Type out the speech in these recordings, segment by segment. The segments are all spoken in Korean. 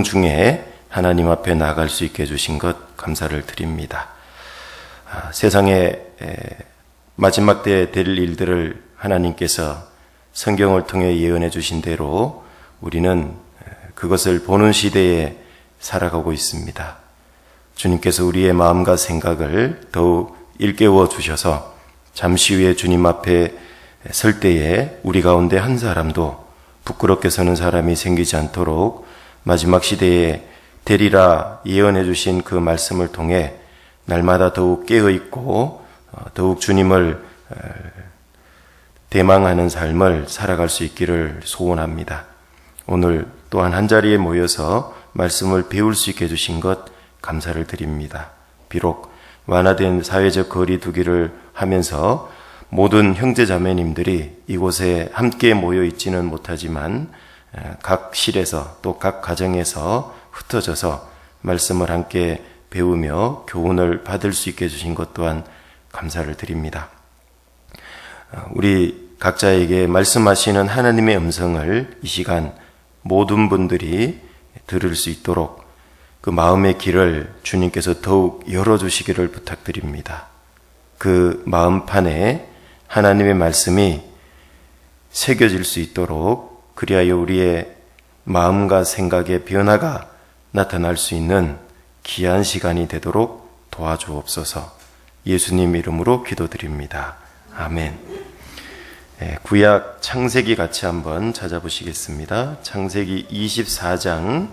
중에 하나님 앞에 나아갈 수 있게 해주신 것 감사를 드립니다. 세상의 마지막 때에 될 일들을 하나님께서 성경을 통해 예언해 주신 대로 우리는 그것을 보는 시대에 살아가고 있습니다. 주님께서 우리의 마음과 생각을 더욱 일깨워 주셔서 잠시 후에 주님 앞에 설 때에 우리 가운데 한 사람도 부끄럽게 서는 사람이 생기지 않도록 마지막 시대에 되리라 예언해 주신 그 말씀을 통해 날마다 더욱 깨어있고 더욱 주님을 대망하는 삶을 살아갈 수 있기를 소원합니다. 오늘 또한 한자리에 모여서 말씀을 배울 수 있게 해주신 것 감사를 드립니다. 비록 완화된 사회적 거리두기를 하면서 모든 형제자매님들이 이곳에 함께 모여 있지는 못하지만 각 실에서 또 각 가정에서 흩어져서 말씀을 함께 배우며 교훈을 받을 수 있게 해주신 것 또한 감사를 드립니다. 우리 각자에게 말씀하시는 하나님의 음성을 이 시간 모든 분들이 들을 수 있도록 그 마음의 길을 주님께서 더욱 열어주시기를 부탁드립니다. 그 마음판에 하나님의 말씀이 새겨질 수 있도록 그리하여 우리의 마음과 생각의 변화가 나타날 수 있는 귀한 시간이 되도록 도와주옵소서. 예수님 이름으로 기도드립니다. 아멘. 구약 창세기 같이 한번 찾아보시겠습니다. 창세기 24장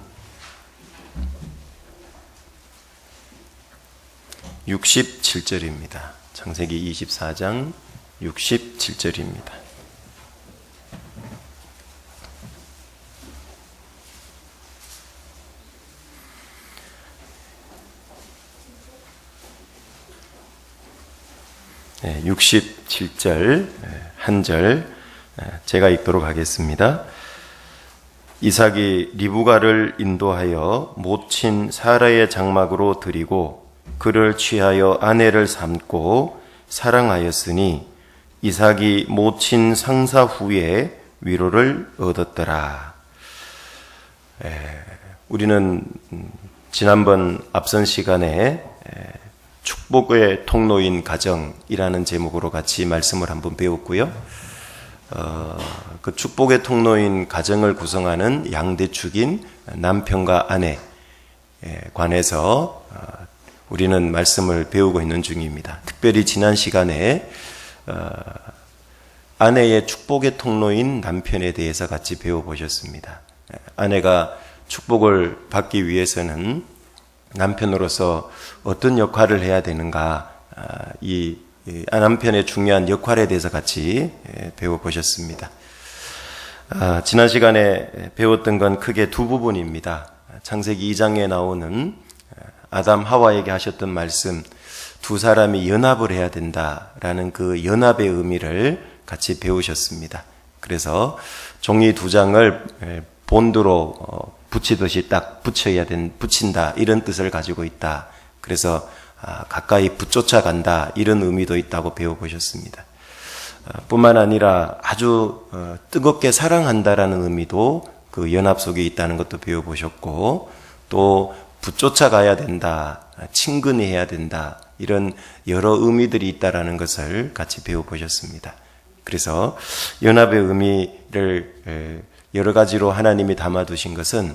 67절입니다. 창세기 24장 67절입니다. 네, 67절 한 절 제가 읽도록 하겠습니다. 이삭이 리브가를 인도하여 모친 사라의 장막으로 들이고 그를 취하여 아내를 삼고 사랑하였으니 이삭이 모친 상사 후에 위로를 얻었더라. 우리는 지난번 앞선 시간에 축복의 통로인 가정이라는 제목으로 같이 말씀을 한번 배웠고요. 그 축복의 통로인 가정을 구성하는 양대축인 남편과 아내에 관해서 우리는 말씀을 배우고 있는 중입니다. 특별히 지난 시간에 아내의 축복의 통로인 남편에 대해서 같이 배워보셨습니다. 아내가 축복을 받기 위해서는 남편으로서 어떤 역할을 해야 되는가, 이 남편의 중요한 역할에 대해서 같이 배워보셨습니다. 지난 시간에 배웠던 건 크게 두 부분입니다. 창세기 2장에 나오는 아담 하와에게 하셨던 말씀, 두 사람이 연합을 해야 된다라는 그 연합의 의미를 같이 배우셨습니다. 그래서 종이 두 장을 본드로 붙이듯이 딱 붙인다 이런 뜻을 가지고 있다. 그래서 가까이 붙쫓아간다 이런 의미도 있다고 배워보셨습니다. 뿐만 아니라 아주 뜨겁게 사랑한다라는 의미도 그 연합 속에 있다는 것도 배워보셨고, 또 붙쫓아가야 된다, 친근해야 된다 이런 여러 의미들이 있다라는 것을 같이 배워보셨습니다. 그래서 연합의 의미를 여러 가지로 하나님이 담아두신 것은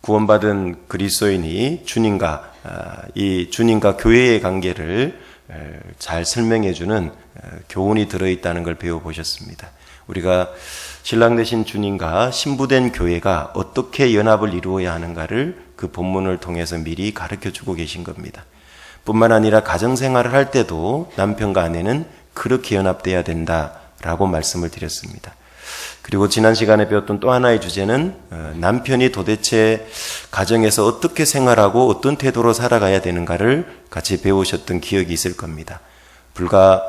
구원받은 그리스도인이 주님과 교회의 관계를 잘 설명해주는 교훈이 들어있다는 걸 배워보셨습니다. 우리가 신랑 되신 주님과 신부된 교회가 어떻게 연합을 이루어야 하는가를 그 본문을 통해서 미리 가르쳐주고 계신 겁니다. 뿐만 아니라 가정생활을 할 때도 남편과 아내는 그렇게 연합돼야 된다라고 말씀을 드렸습니다. 그리고 지난 시간에 배웠던 또 하나의 주제는 남편이 도대체 가정에서 어떻게 생활하고 어떤 태도로 살아가야 되는가를 같이 배우셨던 기억이 있을 겁니다. 불과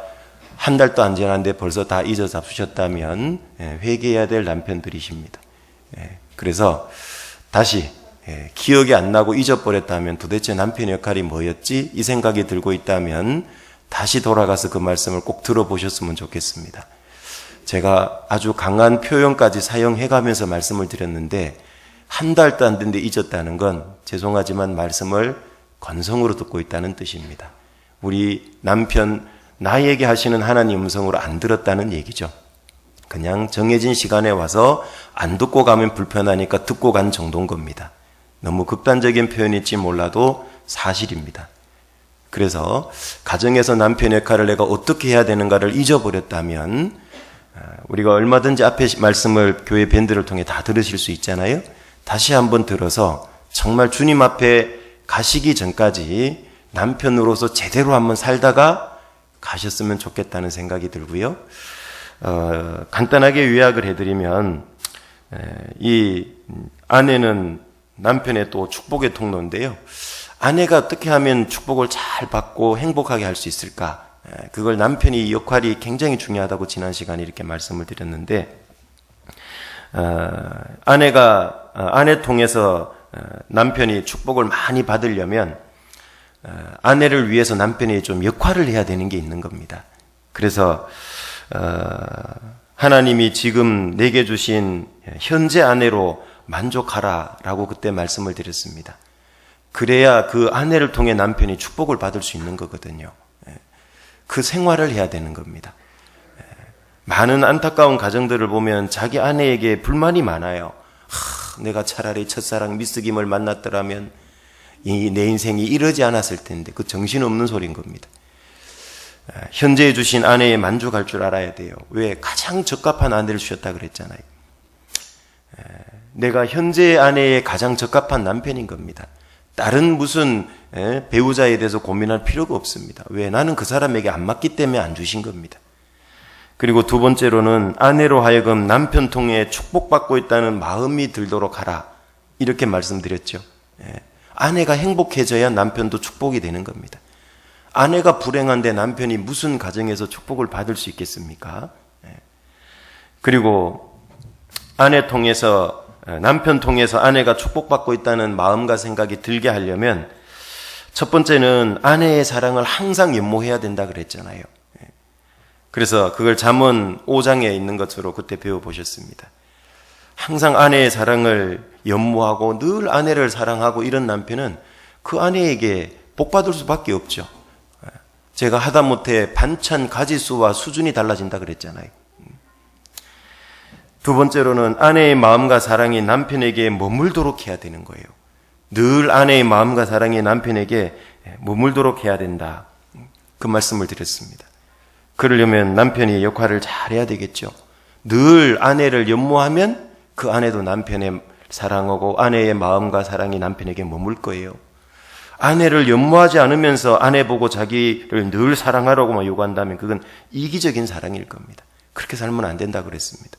한 달도 안 지났는데 벌써 다 잊어 잡수셨다면 회개해야 될 남편들이십니다. 그래서 다시 기억이 안 나고 잊어버렸다면 도대체 남편의 역할이 뭐였지? 이 생각이 들고 있다면 다시 돌아가서 그 말씀을 꼭 들어보셨으면 좋겠습니다. 제가 아주 강한 표현까지 사용해가면서 말씀을 드렸는데 한 달도 안 됐는데 잊었다는 건 죄송하지만 말씀을 건성으로 듣고 있다는 뜻입니다. 우리 남편 나에게 하시는 하나님 음성으로 안 들었다는 얘기죠. 그냥 정해진 시간에 와서 안 듣고 가면 불편하니까 듣고 간 정도인 겁니다. 너무 극단적인 표현일지 몰라도 사실입니다. 그래서 가정에서 남편 역할을 내가 어떻게 해야 되는가를 잊어버렸다면 우리가 얼마든지 앞에 말씀을 교회 밴드를 통해 다 들으실 수 있잖아요. 다시 한번 들어서 정말 주님 앞에 가시기 전까지 남편으로서 제대로 한번 살다가 가셨으면 좋겠다는 생각이 들고요. 간단하게 요약을 해드리면 이 아내는 남편의 또 축복의 통로인데요. 아내가 어떻게 하면 축복을 잘 받고 행복하게 할 수 있을까? 그걸 남편이 역할이 굉장히 중요하다고 지난 시간에 이렇게 말씀을 드렸는데 아내 통해서 남편이 축복을 많이 받으려면 아내를 위해서 남편이 좀 역할을 해야 되는 게 있는 겁니다. 그래서 하나님이 지금 내게 주신 현재 아내로 만족하라라고 그때 말씀을 드렸습니다. 그래야 그 아내를 통해 남편이 축복을 받을 수 있는 거거든요. 그 생활을 해야 되는 겁니다. 많은 안타까운 가정들을 보면 자기 아내에게 불만이 많아요. 내가 차라리 첫사랑 미스김을 만났더라면 내 인생이 이러지 않았을 텐데, 그 정신없는 소리인 겁니다. 현재 주신 아내에 만족할 줄 알아야 돼요. 왜? 가장 적합한 아내를 주셨다 그랬잖아요. 내가 현재 아내의 가장 적합한 남편인 겁니다. 다른 무슨 배우자에 대해서 고민할 필요가 없습니다. 왜? 나는 그 사람에게 안 맞기 때문에 안 주신 겁니다. 그리고 두 번째로는 아내로 하여금 남편 통해 축복받고 있다는 마음이 들도록 하라. 이렇게 말씀드렸죠. 아내가 행복해져야 남편도 축복이 되는 겁니다. 아내가 불행한데 남편이 무슨 가정에서 축복을 받을 수 있겠습니까? 그리고 남편 통해서 아내가 축복받고 있다는 마음과 생각이 들게 하려면 첫 번째는 아내의 사랑을 항상 연모해야 된다 그랬잖아요. 그래서 그걸 잠언 5장에 있는 것으로 그때 배워보셨습니다. 항상 아내의 사랑을 연모하고 늘 아내를 사랑하고 이런 남편은 그 아내에게 복받을 수밖에 없죠. 제가 하다못해 반찬 가지수와 수준이 달라진다 그랬잖아요. 두 번째로는 아내의 마음과 사랑이 남편에게 머물도록 해야 되는 거예요. 늘 아내의 마음과 사랑이 남편에게 머물도록 해야 된다. 그 말씀을 드렸습니다. 그러려면 남편이 역할을 잘 해야 되겠죠. 늘 아내를 연모하면 그 아내도 남편의 사랑하고 아내의 마음과 사랑이 남편에게 머물 거예요. 아내를 연모하지 않으면서 아내 보고 자기를 늘 사랑하라고만 요구한다면 그건 이기적인 사랑일 겁니다. 그렇게 살면 안 된다고 그랬습니다.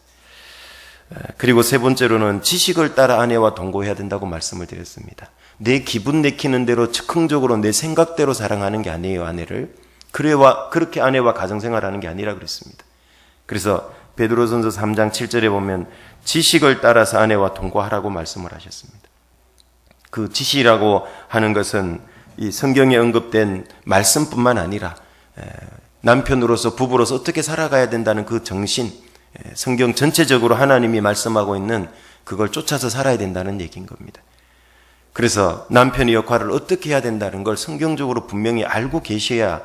그리고 세 번째로는 지식을 따라 아내와 동거해야 된다고 말씀을 드렸습니다. 내 기분 내키는 대로 즉흥적으로 내 생각대로 사랑하는 게 아니에요, 아내를. 그렇게 아내와 가정생활하는 게 아니라 그랬습니다. 그래서 베드로전서 3장 7절에 보면 지식을 따라서 아내와 동거하라고 말씀을 하셨습니다. 그 지식이라고 하는 것은 이 성경에 언급된 말씀뿐만 아니라 남편으로서 부부로서 어떻게 살아가야 된다는 그 정신, 성경 전체적으로 하나님이 말씀하고 있는 그걸 쫓아서 살아야 된다는 얘기인 겁니다. 그래서 남편의 역할을 어떻게 해야 된다는 걸 성경적으로 분명히 알고 계셔야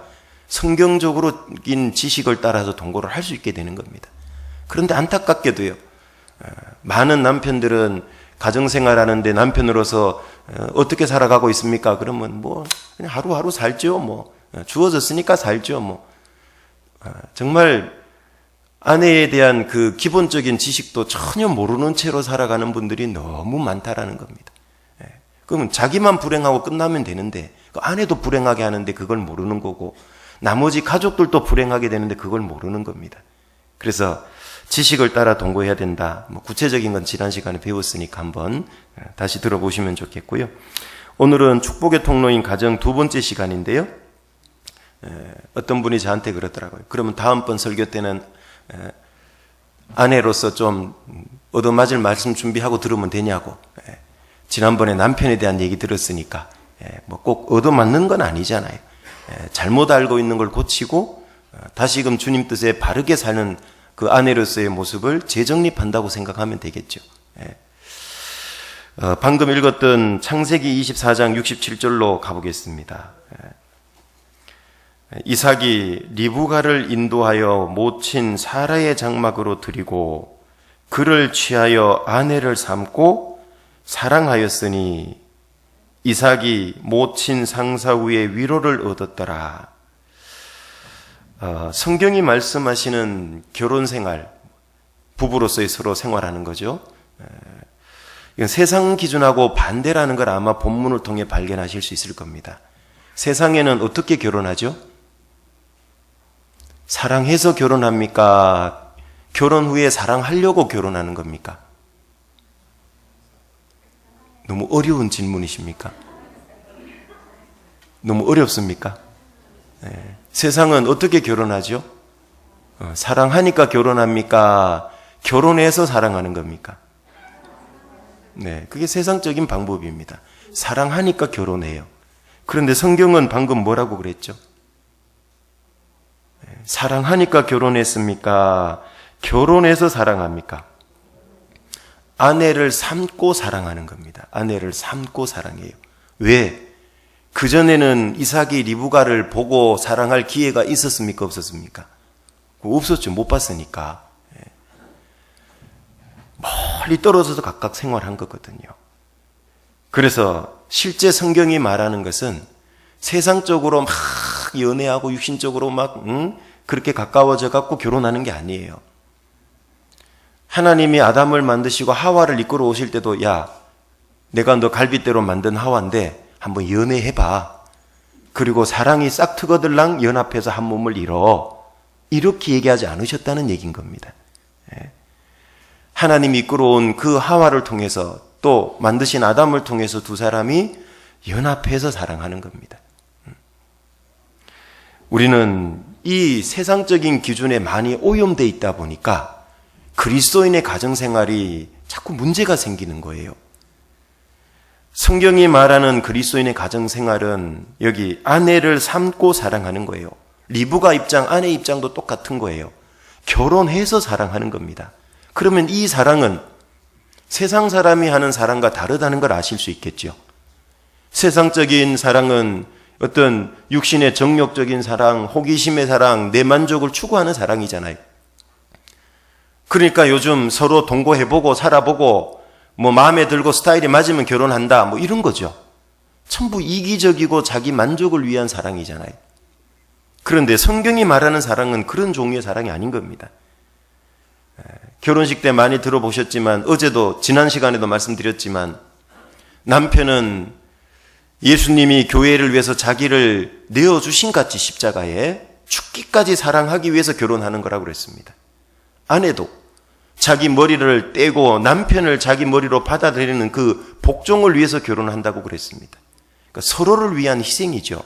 성경적으로인 지식을 따라서 동거를 할 수 있게 되는 겁니다. 그런데 안타깝게도요, 많은 남편들은 가정생활하는데 남편으로서 어떻게 살아가고 있습니까? 그러면 그냥 하루하루 살죠. 주어졌으니까 살죠. 정말 아내에 대한 그 기본적인 지식도 전혀 모르는 채로 살아가는 분들이 너무 많다라는 겁니다. 그러면 자기만 불행하고 끝나면 되는데 그 아내도 불행하게 하는데 그걸 모르는 거고 나머지 가족들도 불행하게 되는데 그걸 모르는 겁니다. 그래서 지식을 따라 동거해야 된다. 구체적인 건 지난 시간에 배웠으니까 한번 다시 들어보시면 좋겠고요. 오늘은 축복의 통로인 가정 두 번째 시간인데요. 어떤 분이 저한테 그러더라고요. 그러면 다음번 설교 때는 아내로서 좀 얻어맞을 말씀 준비하고 들으면 되냐고. 지난번에 남편에 대한 얘기 들었으니까 꼭 얻어맞는 건 아니잖아요. 잘못 알고 있는 걸 고치고 다시금 주님 뜻에 바르게 사는 그 아내로서의 모습을 재정립한다고 생각하면 되겠죠. 방금 읽었던 창세기 24장 67절로 가보겠습니다. 이삭이 리브가를 인도하여 모친 사라의 장막으로 들이고 그를 취하여 아내를 삼고 사랑하였으니 이삭이 모친 상사 후에 위로를 얻었더라. 성경이 말씀하시는 결혼 생활, 부부로서의 서로 생활하는 거죠. 이건 세상 기준하고 반대라는 걸 아마 본문을 통해 발견하실 수 있을 겁니다. 세상에는 어떻게 결혼하죠? 사랑해서 결혼합니까? 결혼 후에 사랑하려고 결혼하는 겁니까? 너무 어려운 질문이십니까? 너무 어렵습니까? 네. 세상은 어떻게 결혼하죠? 사랑하니까 결혼합니까? 결혼해서 사랑하는 겁니까? 네, 그게 세상적인 방법입니다. 사랑하니까 결혼해요. 그런데 성경은 방금 뭐라고 그랬죠? 네, 사랑하니까 결혼했습니까? 결혼해서 사랑합니까? 아내를 삼고 사랑하는 겁니다. 아내를 삼고 사랑해요. 왜? 그전에는 이삭이 리브가를 보고 사랑할 기회가 있었습니까? 없었습니까? 없었죠. 못 봤으니까. 멀리 떨어져서 각각 생활한 거거든요. 그래서 실제 성경이 말하는 것은 세상적으로 막 연애하고 육신적으로 막 그렇게 가까워져 갖고 결혼하는 게 아니에요. 하나님이 아담을 만드시고 하와를 이끌어 오실 때도 야, 내가 너 갈빗대로 만든 하와인데 한번 연애해봐. 그리고 사랑이 싹트거들랑 연합해서 한 몸을 이뤄. 이렇게 얘기하지 않으셨다는 얘기인 겁니다. 하나님이 이끌어온 그 하와를 통해서 또 만드신 아담을 통해서 두 사람이 연합해서 사랑하는 겁니다. 우리는 이 세상적인 기준에 많이 오염되어 있다 보니까 그리스도인의 가정생활이 자꾸 문제가 생기는 거예요. 성경이 말하는 그리스도인의 가정생활은 여기 아내를 삼고 사랑하는 거예요. 리브가 입장, 아내 입장도 똑같은 거예요. 결혼해서 사랑하는 겁니다. 그러면 이 사랑은 세상 사람이 하는 사랑과 다르다는 걸 아실 수 있겠죠. 세상적인 사랑은 어떤 육신의 정욕적인 사랑, 호기심의 사랑, 내 만족을 추구하는 사랑이잖아요. 그러니까 요즘 서로 동거해보고 살아보고 뭐 마음에 들고 스타일이 맞으면 결혼한다 뭐 이런 거죠. 전부 이기적이고 자기 만족을 위한 사랑이잖아요. 그런데 성경이 말하는 사랑은 그런 종류의 사랑이 아닌 겁니다. 결혼식 때 많이 들어보셨지만 어제도 지난 시간에도 말씀드렸지만 남편은 예수님이 교회를 위해서 자기를 내어주신 같이 십자가에 죽기까지 사랑하기 위해서 결혼하는 거라고 그랬습니다. 아내도 자기 머리를 떼고 남편을 자기 머리로 받아들이는 그 복종을 위해서 결혼한다고 그랬습니다. 그러니까 서로를 위한 희생이죠.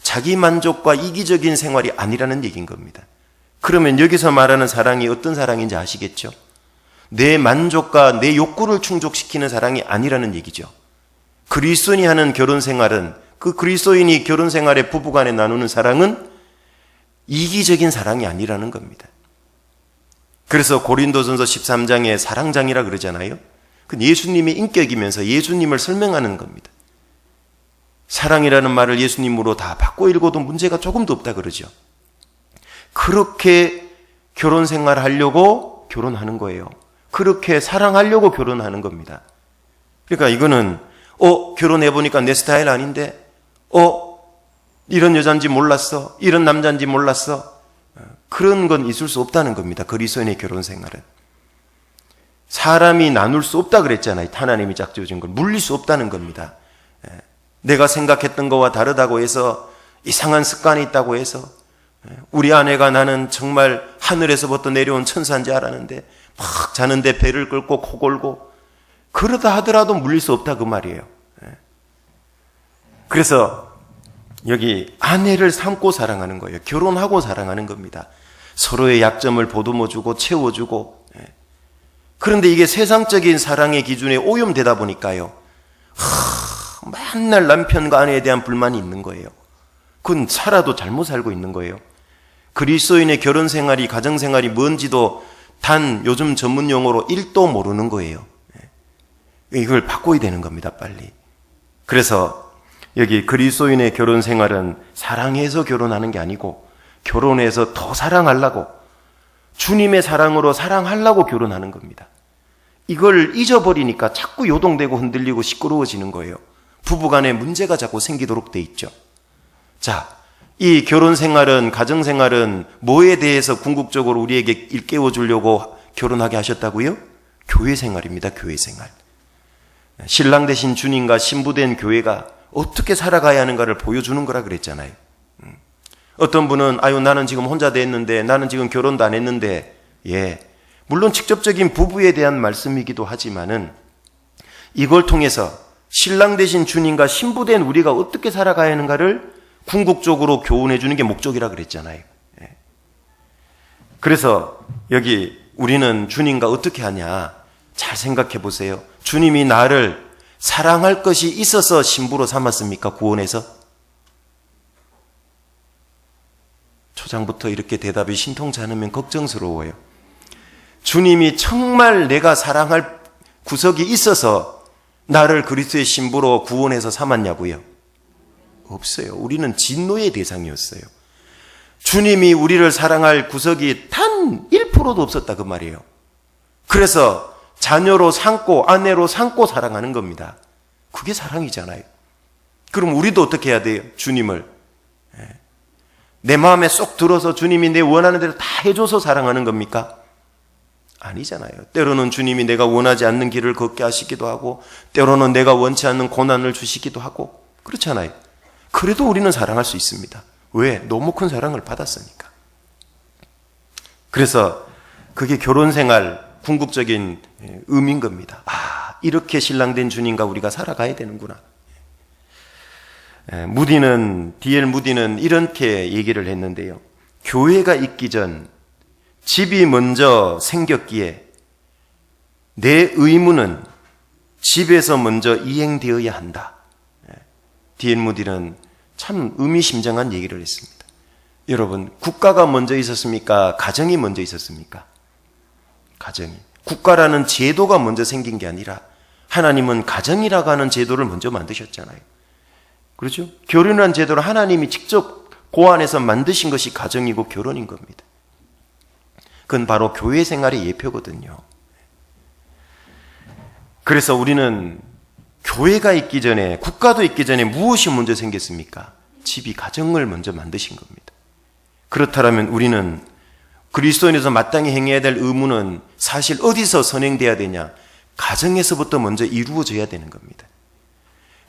자기 만족과 이기적인 생활이 아니라는 얘기인 겁니다. 그러면 여기서 말하는 사랑이 어떤 사랑인지 아시겠죠? 내 만족과 내 욕구를 충족시키는 사랑이 아니라는 얘기죠. 그리스도인이 하는 결혼 생활은, 그 그리스도인이 결혼 생활에 부부간에 나누는 사랑은 이기적인 사랑이 아니라는 겁니다. 그래서 고린도전서 13장에 사랑장이라 그러잖아요. 그건 예수님의 인격이면서 예수님을 설명하는 겁니다. 사랑이라는 말을 예수님으로 다 바꿔 읽어도 문제가 조금도 없다 그러죠. 그렇게 결혼 생활을 하려고 결혼하는 거예요. 그렇게 사랑하려고 결혼하는 겁니다. 그러니까 이거는 결혼해보니까 내 스타일 아닌데 이런 여잔지 몰랐어, 이런 남잔지 몰랐어, 그런 건 있을 수 없다는 겁니다. 그리스도인의 결혼 생활은 사람이 나눌 수 없다 그랬잖아요. 하나님이 짝지어진 걸 물릴 수 없다는 겁니다. 내가 생각했던 거와 다르다고 해서, 이상한 습관이 있다고 해서, 우리 아내가 나는 정말 하늘에서부터 내려온 천사인 줄 알았는데 막 자는데 배를 끌고 코 골고 그러다 하더라도 물릴 수 없다 그 말이에요. 그래서 여기 아내를 삼고 사랑하는 거예요. 결혼하고 사랑하는 겁니다. 서로의 약점을 보듬어주고 채워주고. 그런데 이게 세상적인 사랑의 기준에 오염되다 보니까요, 맨날 남편과 아내에 대한 불만이 있는 거예요. 그건 살아도 잘못 살고 있는 거예요. 그리스도인의 결혼 생활이, 가정 생활이 뭔지도 단 요즘 전문 용어로 1도 모르는 거예요. 이걸 바꿔야 되는 겁니다, 빨리. 그래서 여기 그리스도인의 결혼 생활은 사랑해서 결혼하는 게 아니고 결혼해서 더 사랑하려고, 주님의 사랑으로 사랑하려고 결혼하는 겁니다. 이걸 잊어버리니까 자꾸 요동되고 흔들리고 시끄러워지는 거예요. 부부간에 문제가 자꾸 생기도록 돼 있죠. 자, 이 결혼 생활은, 가정 생활은 뭐에 대해서 궁극적으로 우리에게 일깨워 주려고 결혼하게 하셨다고요? 교회 생활입니다. 교회 생활. 신랑 되신 주님과 신부된 교회가 어떻게 살아가야 하는가를 보여주는 거라 그랬잖아요. 어떤 분은 아유 나는 지금 혼자 됐는데, 나는 지금 결혼도 안 했는데, 예, 물론 직접적인 부부에 대한 말씀이기도 하지만은 이걸 통해서 신랑 되신 주님과 신부된 우리가 어떻게 살아가야 하는가를 궁극적으로 교훈해 주는 게 목적이라 그랬잖아요. 예. 그래서 여기 우리는 주님과 어떻게 하냐, 잘 생각해 보세요. 주님이 나를 사랑할 것이 있어서 신부로 삼았습니까? 구원해서? 초장부터 이렇게 대답이 신통치 않으면 걱정스러워요. 주님이 정말 내가 사랑할 구석이 있어서 나를 그리스도의 신부로 구원해서 삼았냐고요? 없어요. 우리는 진노의 대상이었어요. 주님이 우리를 사랑할 구석이 단 1%도 없었다 그 말이에요. 그래서 자녀로 삼고 아내로 삼고 사랑하는 겁니다. 그게 사랑이잖아요. 그럼 우리도 어떻게 해야 돼요? 주님을 내 마음에 쏙 들어서 주님이 내 원하는 대로 다 해줘서 사랑하는 겁니까? 아니잖아요. 때로는 주님이 내가 원하지 않는 길을 걷게 하시기도 하고, 때로는 내가 원치 않는 고난을 주시기도 하고, 그렇잖아요. 그래도 우리는 사랑할 수 있습니다. 왜? 너무 큰 사랑을 받았으니까. 그래서 그게 결혼 생활 궁극적인 의미인 겁니다. 아, 이렇게 신랑된 주님과 우리가 살아가야 되는구나. D.L. 무디는 이렇게 얘기를 했는데요. 교회가 있기 전 집이 먼저 생겼기에 내 의무는 집에서 먼저 이행되어야 한다. D.L. 무디는 참 의미심장한 얘기를 했습니다. 여러분, 국가가 먼저 있었습니까? 가정이 먼저 있었습니까? 가정이. 국가라는 제도가 먼저 생긴 게 아니라 하나님은 가정이라고 하는 제도를 먼저 만드셨잖아요. 그렇죠? 결혼이라는 제도를 하나님이 직접 고안해서 만드신 것이 가정이고 결혼인 겁니다. 그건 바로 교회 생활의 예표거든요. 그래서 우리는 교회가 있기 전에, 국가도 있기 전에 무엇이 먼저 생겼습니까? 집이, 가정을 먼저 만드신 겁니다. 그렇다면 우리는 그리스도인에서 마땅히 행해야 될 의무는 사실 어디서 선행돼야 되냐? 가정에서부터 먼저 이루어져야 되는 겁니다.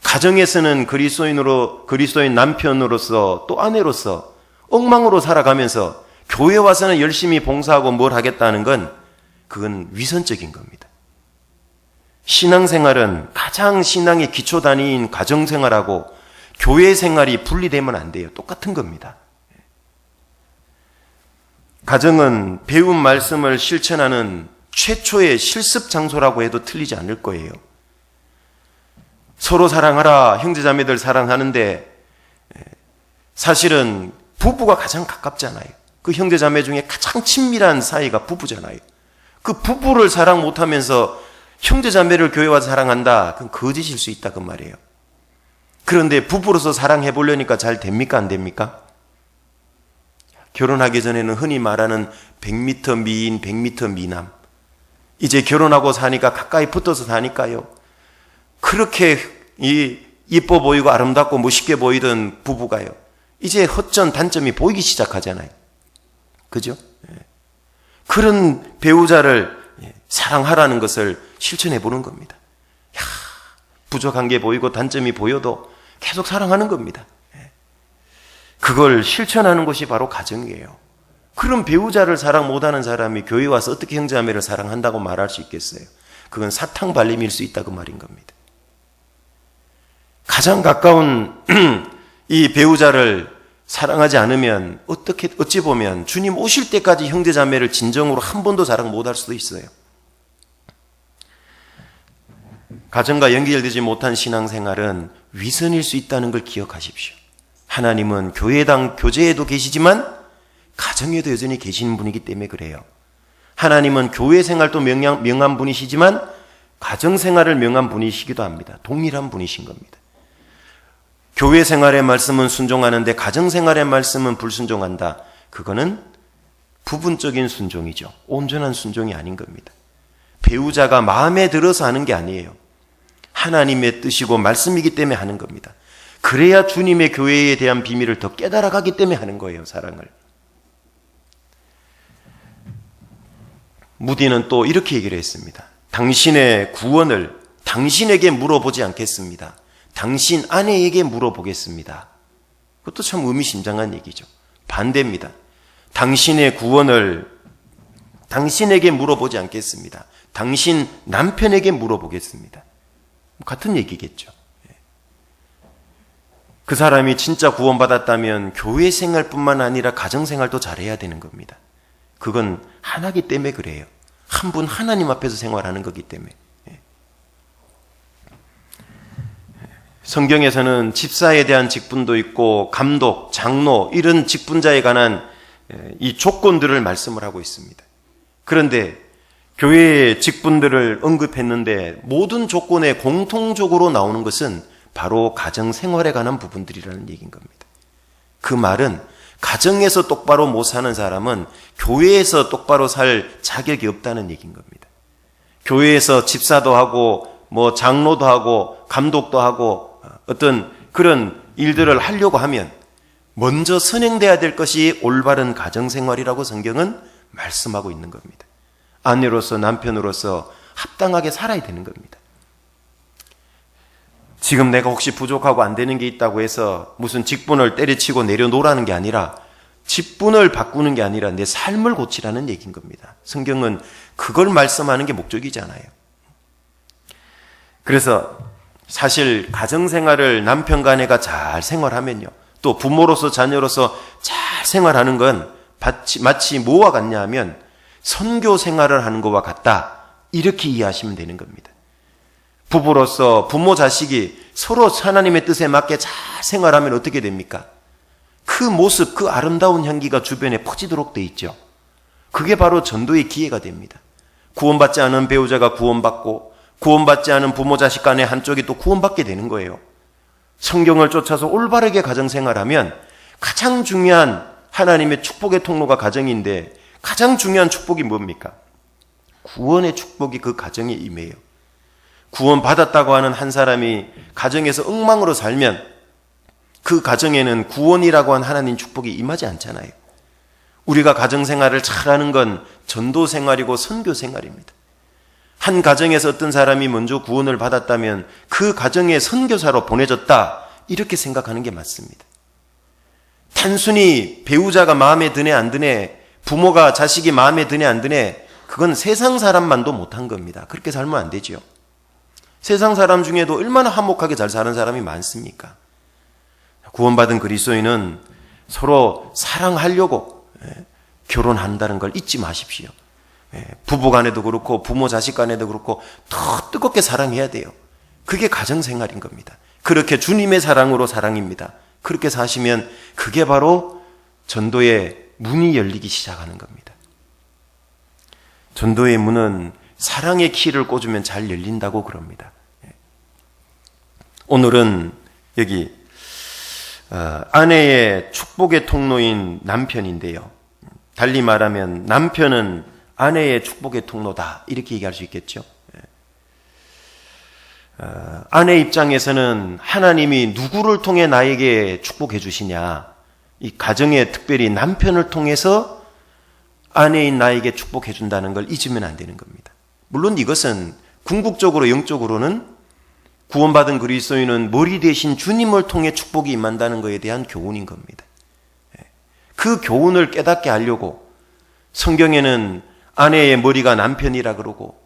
가정에서는 그리스도인 남편으로서 또 아내로서 엉망으로 살아가면서 교회 와서는 열심히 봉사하고 뭘 하겠다는 건 그건 위선적인 겁니다. 신앙생활은 가장 신앙의 기초 단위인 가정생활하고 교회 생활이 분리되면 안 돼요. 똑같은 겁니다. 가정은 배운 말씀을 실천하는 최초의 실습 장소라고 해도 틀리지 않을 거예요. 서로 사랑하라, 형제자매들 사랑하는데 사실은 부부가 가장 가깝잖아요. 그 형제자매 중에 가장 친밀한 사이가 부부잖아요. 그 부부를 사랑 못하면서 형제자매를 교회 와서 사랑한다, 그건 거짓일 수 있다 그 말이에요. 그런데 부부로서 사랑해 보려니까 잘 됩니까? 안 됩니까? 결혼하기 전에는 흔히 말하는 100m 미인, 100m 미남. 이제 결혼하고 사니까 가까이 붙어서 사니까요. 그렇게 이뻐 보이고 아름답고 멋있게 보이던 부부가요, 이제 허점, 단점이 보이기 시작하잖아요. 그죠? 그런 배우자를 사랑하라는 것을 실천해 보는 겁니다. 부족한 게 보이고 단점이 보여도 계속 사랑하는 겁니다. 그걸 실천하는 것이 바로 가정이에요. 그런 배우자를 사랑 못하는 사람이 교회 와서 어떻게 형제자매를 사랑한다고 말할 수 있겠어요? 그건 사탕 발림일 수 있다 그 말인 겁니다. 가장 가까운 이 배우자를 사랑하지 않으면 어찌 보면 주님 오실 때까지 형제자매를 진정으로 한 번도 사랑 못할 수도 있어요. 가정과 연결되지 못한 신앙생활은 위선일 수 있다는 걸 기억하십시오. 하나님은 교제에도 계시지만 가정에도 여전히 계시는 분이기 때문에 그래요. 하나님은 교회 생활도 명한 분이시지만 가정생활을 명한 분이시기도 합니다. 동일한 분이신 겁니다. 교회 생활의 말씀은 순종하는데 가정생활의 말씀은 불순종한다. 그거는 부분적인 순종이죠. 온전한 순종이 아닌 겁니다. 배우자가 마음에 들어서 하는 게 아니에요. 하나님의 뜻이고 말씀이기 때문에 하는 겁니다. 그래야 주님의 교회에 대한 비밀을 더 깨달아가기 때문에 하는 거예요. 사랑을. 무디는 또 이렇게 얘기를 했습니다. 당신의 구원을 당신에게 물어보지 않겠습니다. 당신 아내에게 물어보겠습니다. 그것도 참 의미심장한 얘기죠. 반대입니다. 당신의 구원을 당신에게 물어보지 않겠습니다. 당신 남편에게 물어보겠습니다. 같은 얘기겠죠. 그 사람이 진짜 구원받았다면 교회 생활뿐만 아니라 가정생활도 잘해야 되는 겁니다. 그건 하나기 때문에 그래요. 한 분 하나님 앞에서 생활하는 거기 때문에. 성경에서는 집사에 대한 직분도 있고 감독, 장로 이런 직분자에 관한 이 조건들을 말씀을 하고 있습니다. 그런데 교회의 직분들을 언급했는데 모든 조건에 공통적으로 나오는 것은 바로 가정생활에 관한 부분들이라는 얘기인 겁니다. 그 말은 가정에서 똑바로 못 사는 사람은 교회에서 똑바로 살 자격이 없다는 얘기인 겁니다. 교회에서 집사도 하고 장로도 하고 감독도 하고 어떤 그런 일들을 하려고 하면 먼저 선행돼야 될 것이 올바른 가정생활이라고 성경은 말씀하고 있는 겁니다. 아내로서 남편으로서 합당하게 살아야 되는 겁니다. 지금 내가 혹시 부족하고 안 되는 게 있다고 해서 무슨 직분을 때려치고 내려놓으라는 게 아니라 직분을 바꾸는 게 아니라 내 삶을 고치라는 얘기인 겁니다. 성경은 그걸 말씀하는 게 목적이잖아요. 그래서 사실 가정생활을 남편과 아내가 잘 생활하면요, 또 부모로서 자녀로서 잘 생활하는 건 마치 뭐와 같냐 하면 선교 생활을 하는 것과 같다, 이렇게 이해하시면 되는 겁니다. 부부로서 부모 자식이 서로 하나님의 뜻에 맞게 잘 생활하면 어떻게 됩니까? 그 모습, 그 아름다운 향기가 주변에 퍼지도록 돼 있죠. 그게 바로 전도의 기회가 됩니다. 구원받지 않은 배우자가 구원받고 구원받지 않은 부모 자식 간의 한쪽이 또 구원받게 되는 거예요. 성경을 쫓아서 올바르게 가정생활하면 가장 중요한 하나님의 축복의 통로가 가정인데 가장 중요한 축복이 뭡니까? 구원의 축복이 그 가정에 임해요. 구원받았다고 하는 한 사람이 가정에서 엉망으로 살면 그 가정에는 구원이라고 한 하나님 축복이 임하지 않잖아요. 우리가 가정생활을 잘하는 건 전도생활이고 선교생활입니다. 한 가정에서 어떤 사람이 먼저 구원을 받았다면 그 가정의 선교사로 보내졌다, 이렇게 생각하는 게 맞습니다. 단순히 배우자가 마음에 드네 안 드네, 부모가 자식이 마음에 드네 안 드네, 그건 세상 사람만도 못한 겁니다. 그렇게 살면 안 되죠. 세상 사람 중에도 얼마나 화목하게 잘 사는 사람이 많습니까? 구원받은 그리스도인은 서로 사랑하려고 결혼한다는 걸 잊지 마십시오. 부부 간에도 그렇고 부모 자식 간에도 그렇고 더 뜨겁게 사랑해야 돼요. 그게 가정생활인 겁니다. 그렇게 주님의 사랑으로 사랑입니다. 그렇게 사시면 그게 바로 전도의 문이 열리기 시작하는 겁니다. 전도의 문은 사랑의 키를 꽂으면 잘 열린다고 그럽니다. 오늘은 여기 아내의 축복의 통로인 남편인데요. 달리 말하면 남편은 아내의 축복의 통로다, 이렇게 얘기할 수 있겠죠. 아내 입장에서는 하나님이 누구를 통해 나에게 축복해 주시냐, 이 가정에 특별히 남편을 통해서 아내인 나에게 축복해 준다는 걸 잊으면 안 되는 겁니다. 물론 이것은 궁극적으로 영적으로는 구원받은 그리스도인은 머리 대신 주님을 통해 축복이 임한다는 것에 대한 교훈인 겁니다. 그 교훈을 깨닫게 하려고 성경에는 아내의 머리가 남편이라 그러고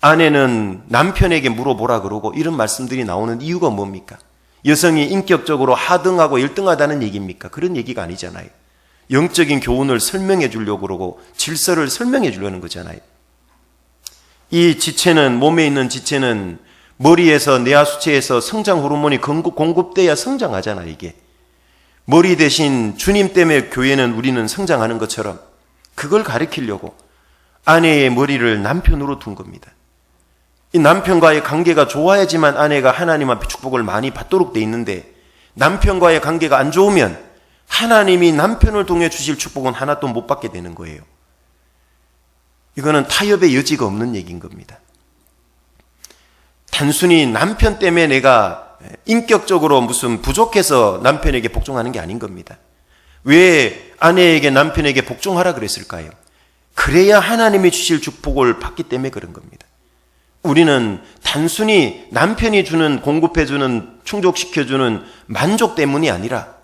아내는 남편에게 물어보라 그러고 이런 말씀들이 나오는 이유가 뭡니까? 여성이 인격적으로 하등하고 열등하다는 얘기입니까? 그런 얘기가 아니잖아요. 영적인 교훈을 설명해 주려고 그러고 질서를 설명해 주려는 거잖아요. 이 지체는, 몸에 있는 지체는 머리에서 뇌하수체에서 성장 호르몬이 공급돼야 성장하잖아요. 이게 머리 대신 주님 때문에 교회는, 우리는 성장하는 것처럼 그걸 가르치려고 아내의 머리를 남편으로 둔 겁니다. 이 남편과의 관계가 좋아야지만 아내가 하나님 앞에 축복을 많이 받도록 돼 있는데, 남편과의 관계가 안 좋으면 하나님이 남편을 통해 주실 축복은 하나도 못 받게 되는 거예요. 이거는 타협의 여지가 없는 얘기인 겁니다. 단순히 남편 때문에 내가 인격적으로 무슨 부족해서 남편에게 복종하는 게 아닌 겁니다. 왜 아내에게 남편에게 복종하라 그랬을까요? 그래야 하나님이 주실 축복을 받기 때문에 그런 겁니다. 우리는 단순히 남편이 주는, 공급해주는, 충족시켜주는 만족 때문이 아니라,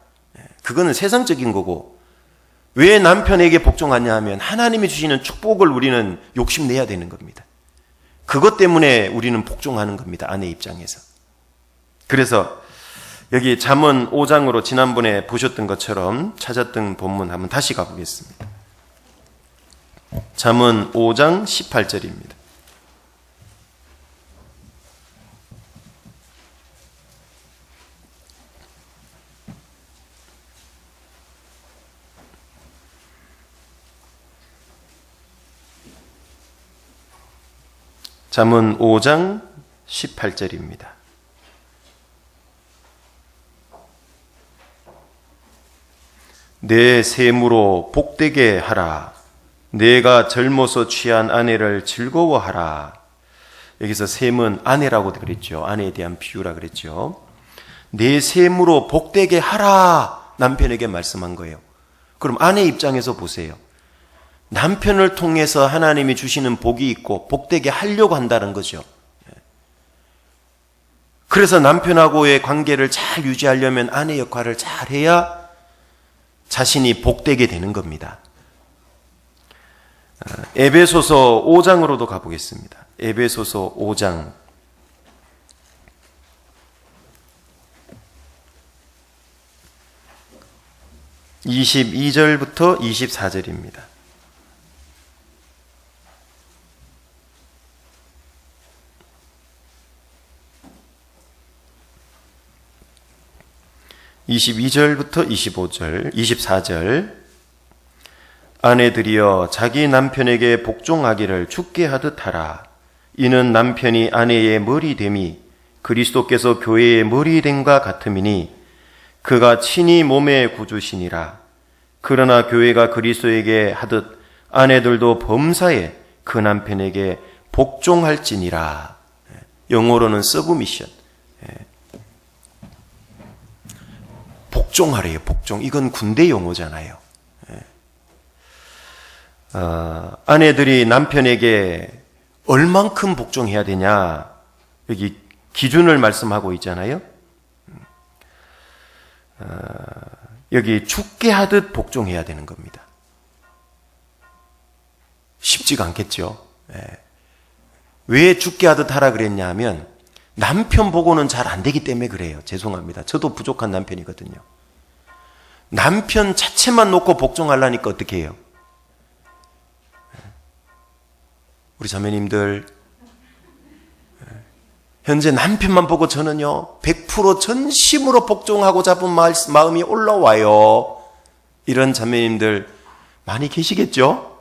그거는 세상적인 거고, 왜 남편에게 복종하냐 하면 하나님이 주시는 축복을 우리는 욕심내야 되는 겁니다. 그것 때문에 우리는 복종하는 겁니다. 아내 입장에서. 그래서 여기 잠언 5장으로 지난번에 보셨던 것처럼 찾았던 본문 한번 다시 가보겠습니다. 잠언 5장 18절입니다. 잠언 5장 18절입니다. 내 셈으로 복되게 하라. 내가 젊어서 취한 아내를 즐거워하라. 여기서 셈은 아내라고 그랬죠. 아내에 대한 비유라 그랬죠. 내 셈으로 복되게 하라. 남편에게 말씀한 거예요. 그럼 아내 입장에서 보세요. 남편을 통해서 하나님이 주시는 복이 있고 복되게 하려고 한다는 거죠. 그래서 남편하고의 관계를 잘 유지하려면 아내 역할을 잘 해야 자신이 복되게 되는 겁니다. 에베소서 5장으로도 가보겠습니다. 에베소서 5장 22절부터 24절입니다. (22절부터) 25절, 24절. 아내들이여 자기 남편에게 복종하기를 주께 하듯 하라. 이는 남편이 아내의 머리됨이 그리스도께서 교회의 머리됨과 같음이니 그가 친히 몸의 구주시니라. 그러나 교회가 그리스도에게 하듯 아내들도 범사에 그 남편에게 복종할지니라. 영어로는 서브미션. 복종하래요. 복종. 이건 군대 용어잖아요. 아내들이 남편에게 얼만큼 복종해야 되냐, 여기 기준을 말씀하고 있잖아요. 여기 죽게 하듯 복종해야 되는 겁니다. 쉽지가 않겠죠. 왜 죽게 하듯 하라 그랬냐 하면 남편 보고는 잘 안 되기 때문에 그래요. 죄송합니다. 저도 부족한 남편이거든요. 남편 자체만 놓고 복종하려니까 어떻게 해요? 우리 자매님들, 현재 남편만 보고 저는요 100% 전심으로 복종하고 잡은 마음이 올라와요. 이런 자매님들 많이 계시겠죠?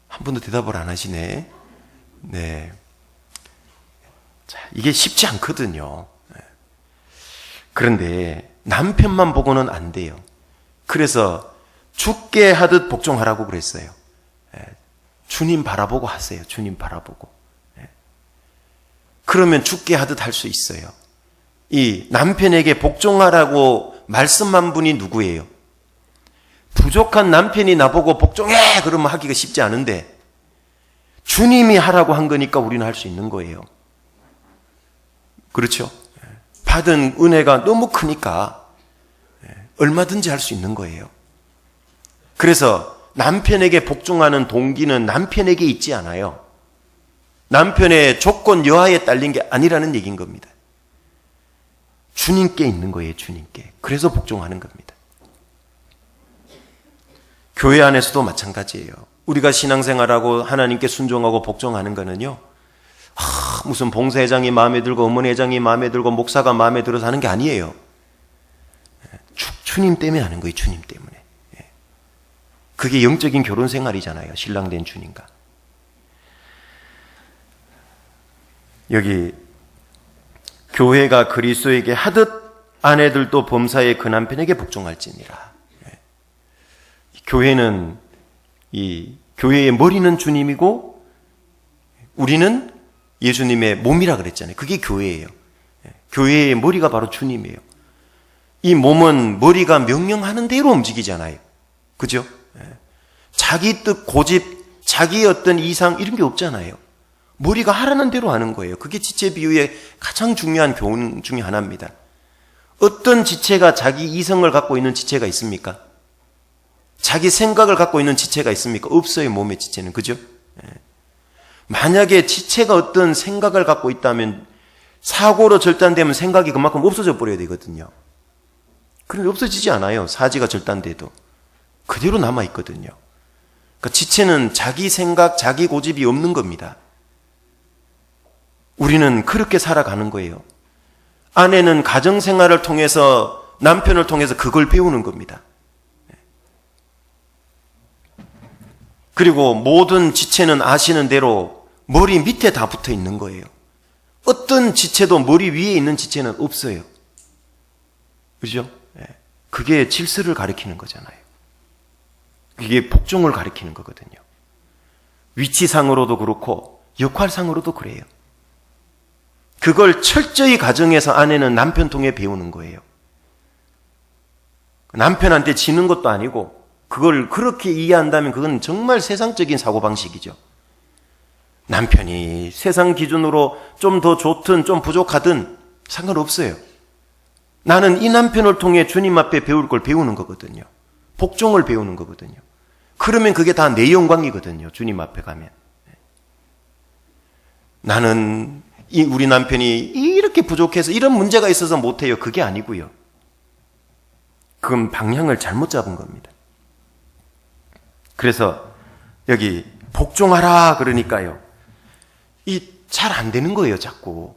한 분도 대답을 안 하시네. 네. 자, 이게 쉽지 않거든요. 그런데 남편만 보고는 안 돼요. 그래서 죽게 하듯 복종하라고 그랬어요. 주님 바라보고 하세요. 주님 바라보고. 그러면 죽게 하듯 할 수 있어요. 이 남편에게 복종하라고 말씀한 분이 누구예요? 부족한 남편이 나보고 복종해! 그러면 하기가 쉽지 않은데 주님이 하라고 한 거니까 우리는 할 수 있는 거예요. 그렇죠? 받은 은혜가 너무 크니까 얼마든지 할 수 있는 거예요. 그래서 남편에게 복종하는 동기는 남편에게 있지 않아요. 남편의 조건 여하에 딸린 게 아니라는 얘기인 겁니다. 주님께 있는 거예요. 주님께. 그래서 복종하는 겁니다. 교회 안에서도 마찬가지예요. 우리가 신앙생활하고 하나님께 순종하고 복종하는 거는요, 무슨 봉사회장이 마음에 들고 어머니회장이 마음에 들고 목사가 마음에 들어서 하는 게 아니에요. 주님 때문에 하는 거예요. 주님 때문에. 그게 영적인 결혼 생활이잖아요. 신랑 된 주님과. 여기 교회가 그리스도에게 하듯 아내들도 범사에 그 남편에게 복종할지니라. 교회는 이 교회의 머리는 주님이고 우리는 예수님의 몸이라 그랬잖아요. 그게 교회예요. 교회의 머리가 바로 주님이에요. 이 몸은 머리가 명령하는 대로 움직이잖아요. 그죠? 자기 뜻, 고집, 자기의 어떤 이상 이런 게 없잖아요. 머리가 하라는 대로 하는 거예요. 그게 지체 비유의 가장 중요한 교훈 중에 하나입니다. 어떤 지체가 자기 이성을 갖고 있는 지체가 있습니까? 자기 생각을 갖고 있는 지체가 있습니까? 없어요. 몸의 지체는. 그죠? 만약에 지체가 어떤 생각을 갖고 있다면 사고로 절단되면 생각이 그만큼 없어져 버려야 되거든요. 그런데 없어지지 않아요. 사지가 절단돼도. 그대로 남아있거든요. 그러니까 지체는 자기 생각, 자기 고집이 없는 겁니다. 우리는 그렇게 살아가는 거예요. 아내는 가정생활을 통해서 남편을 통해서 그걸 배우는 겁니다. 그리고 모든 지체는 아시는 대로 머리 밑에 다 붙어 있는 거예요. 어떤 지체도 머리 위에 있는 지체는 없어요. 그죠? 그게 질서를 가리키는 거잖아요. 그게 복종을 가리키는 거거든요. 위치상으로도 그렇고 역할상으로도 그래요. 그걸 철저히 가정에서 아내는 남편 통해 배우는 거예요. 남편한테 지는 것도 아니고 그걸 그렇게 이해한다면 그건 정말 세상적인 사고방식이죠. 남편이 세상 기준으로 좀 더 좋든 좀 부족하든 상관없어요. 나는 이 남편을 통해 주님 앞에 배울 걸 배우는 거거든요. 복종을 배우는 거거든요. 그러면 그게 다 내 영광이거든요. 주님 앞에 가면. 나는 우리 남편이 이렇게 부족해서 이런 문제가 있어서 못해요. 그게 아니고요. 그건 방향을 잘못 잡은 겁니다. 그래서 여기 복종하라 그러니까요. 잘 안 되는 거예요, 자꾸.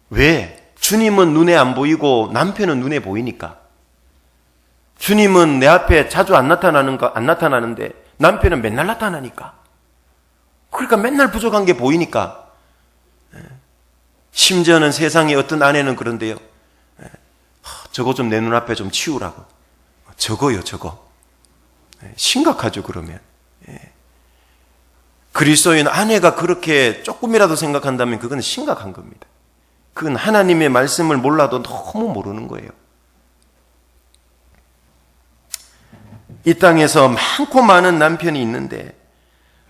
왜? 주님은 눈에 안 보이고 남편은 눈에 보이니까. 주님은 내 앞에 자주 안 나타나는데 남편은 맨날 나타나니까. 그러니까 맨날 부족한 게 보이니까. 심지어는 세상에 어떤 아내는 그런데요. 저거 좀 내 눈앞에 좀 치우라고. 저거. 심각하죠, 그러면. 그리스도인 아내가 그렇게 조금이라도 생각한다면 그건 심각한 겁니다. 그건 하나님의 말씀을 몰라도 너무 모르는 거예요. 이 땅에서 많고 많은 남편이 있는데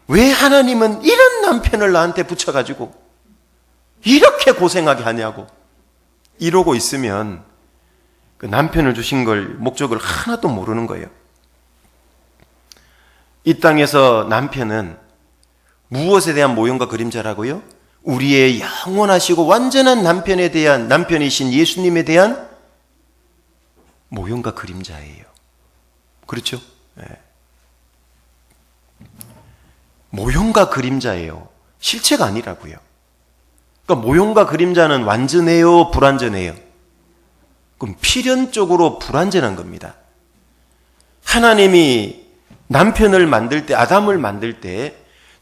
왜 하나님은 이런 남편을 나한테 붙여가지고 이렇게 고생하게 하냐고 이러고 있으면 그 남편을 주신 걸 목적을 하나도 모르는 거예요. 이 땅에서 남편은 무엇에 대한 모형과 그림자라고요? 우리의 영원하시고 완전한 남편에 대한, 남편이신 예수님에 대한 모형과 그림자예요. 그렇죠? 네. 모형과 그림자예요. 실체가 아니라고요. 그러니까 모형과 그림자는 완전해요, 불완전해요? 그럼 필연적으로 불완전한 겁니다. 하나님이 남편을 만들 때, 아담을 만들 때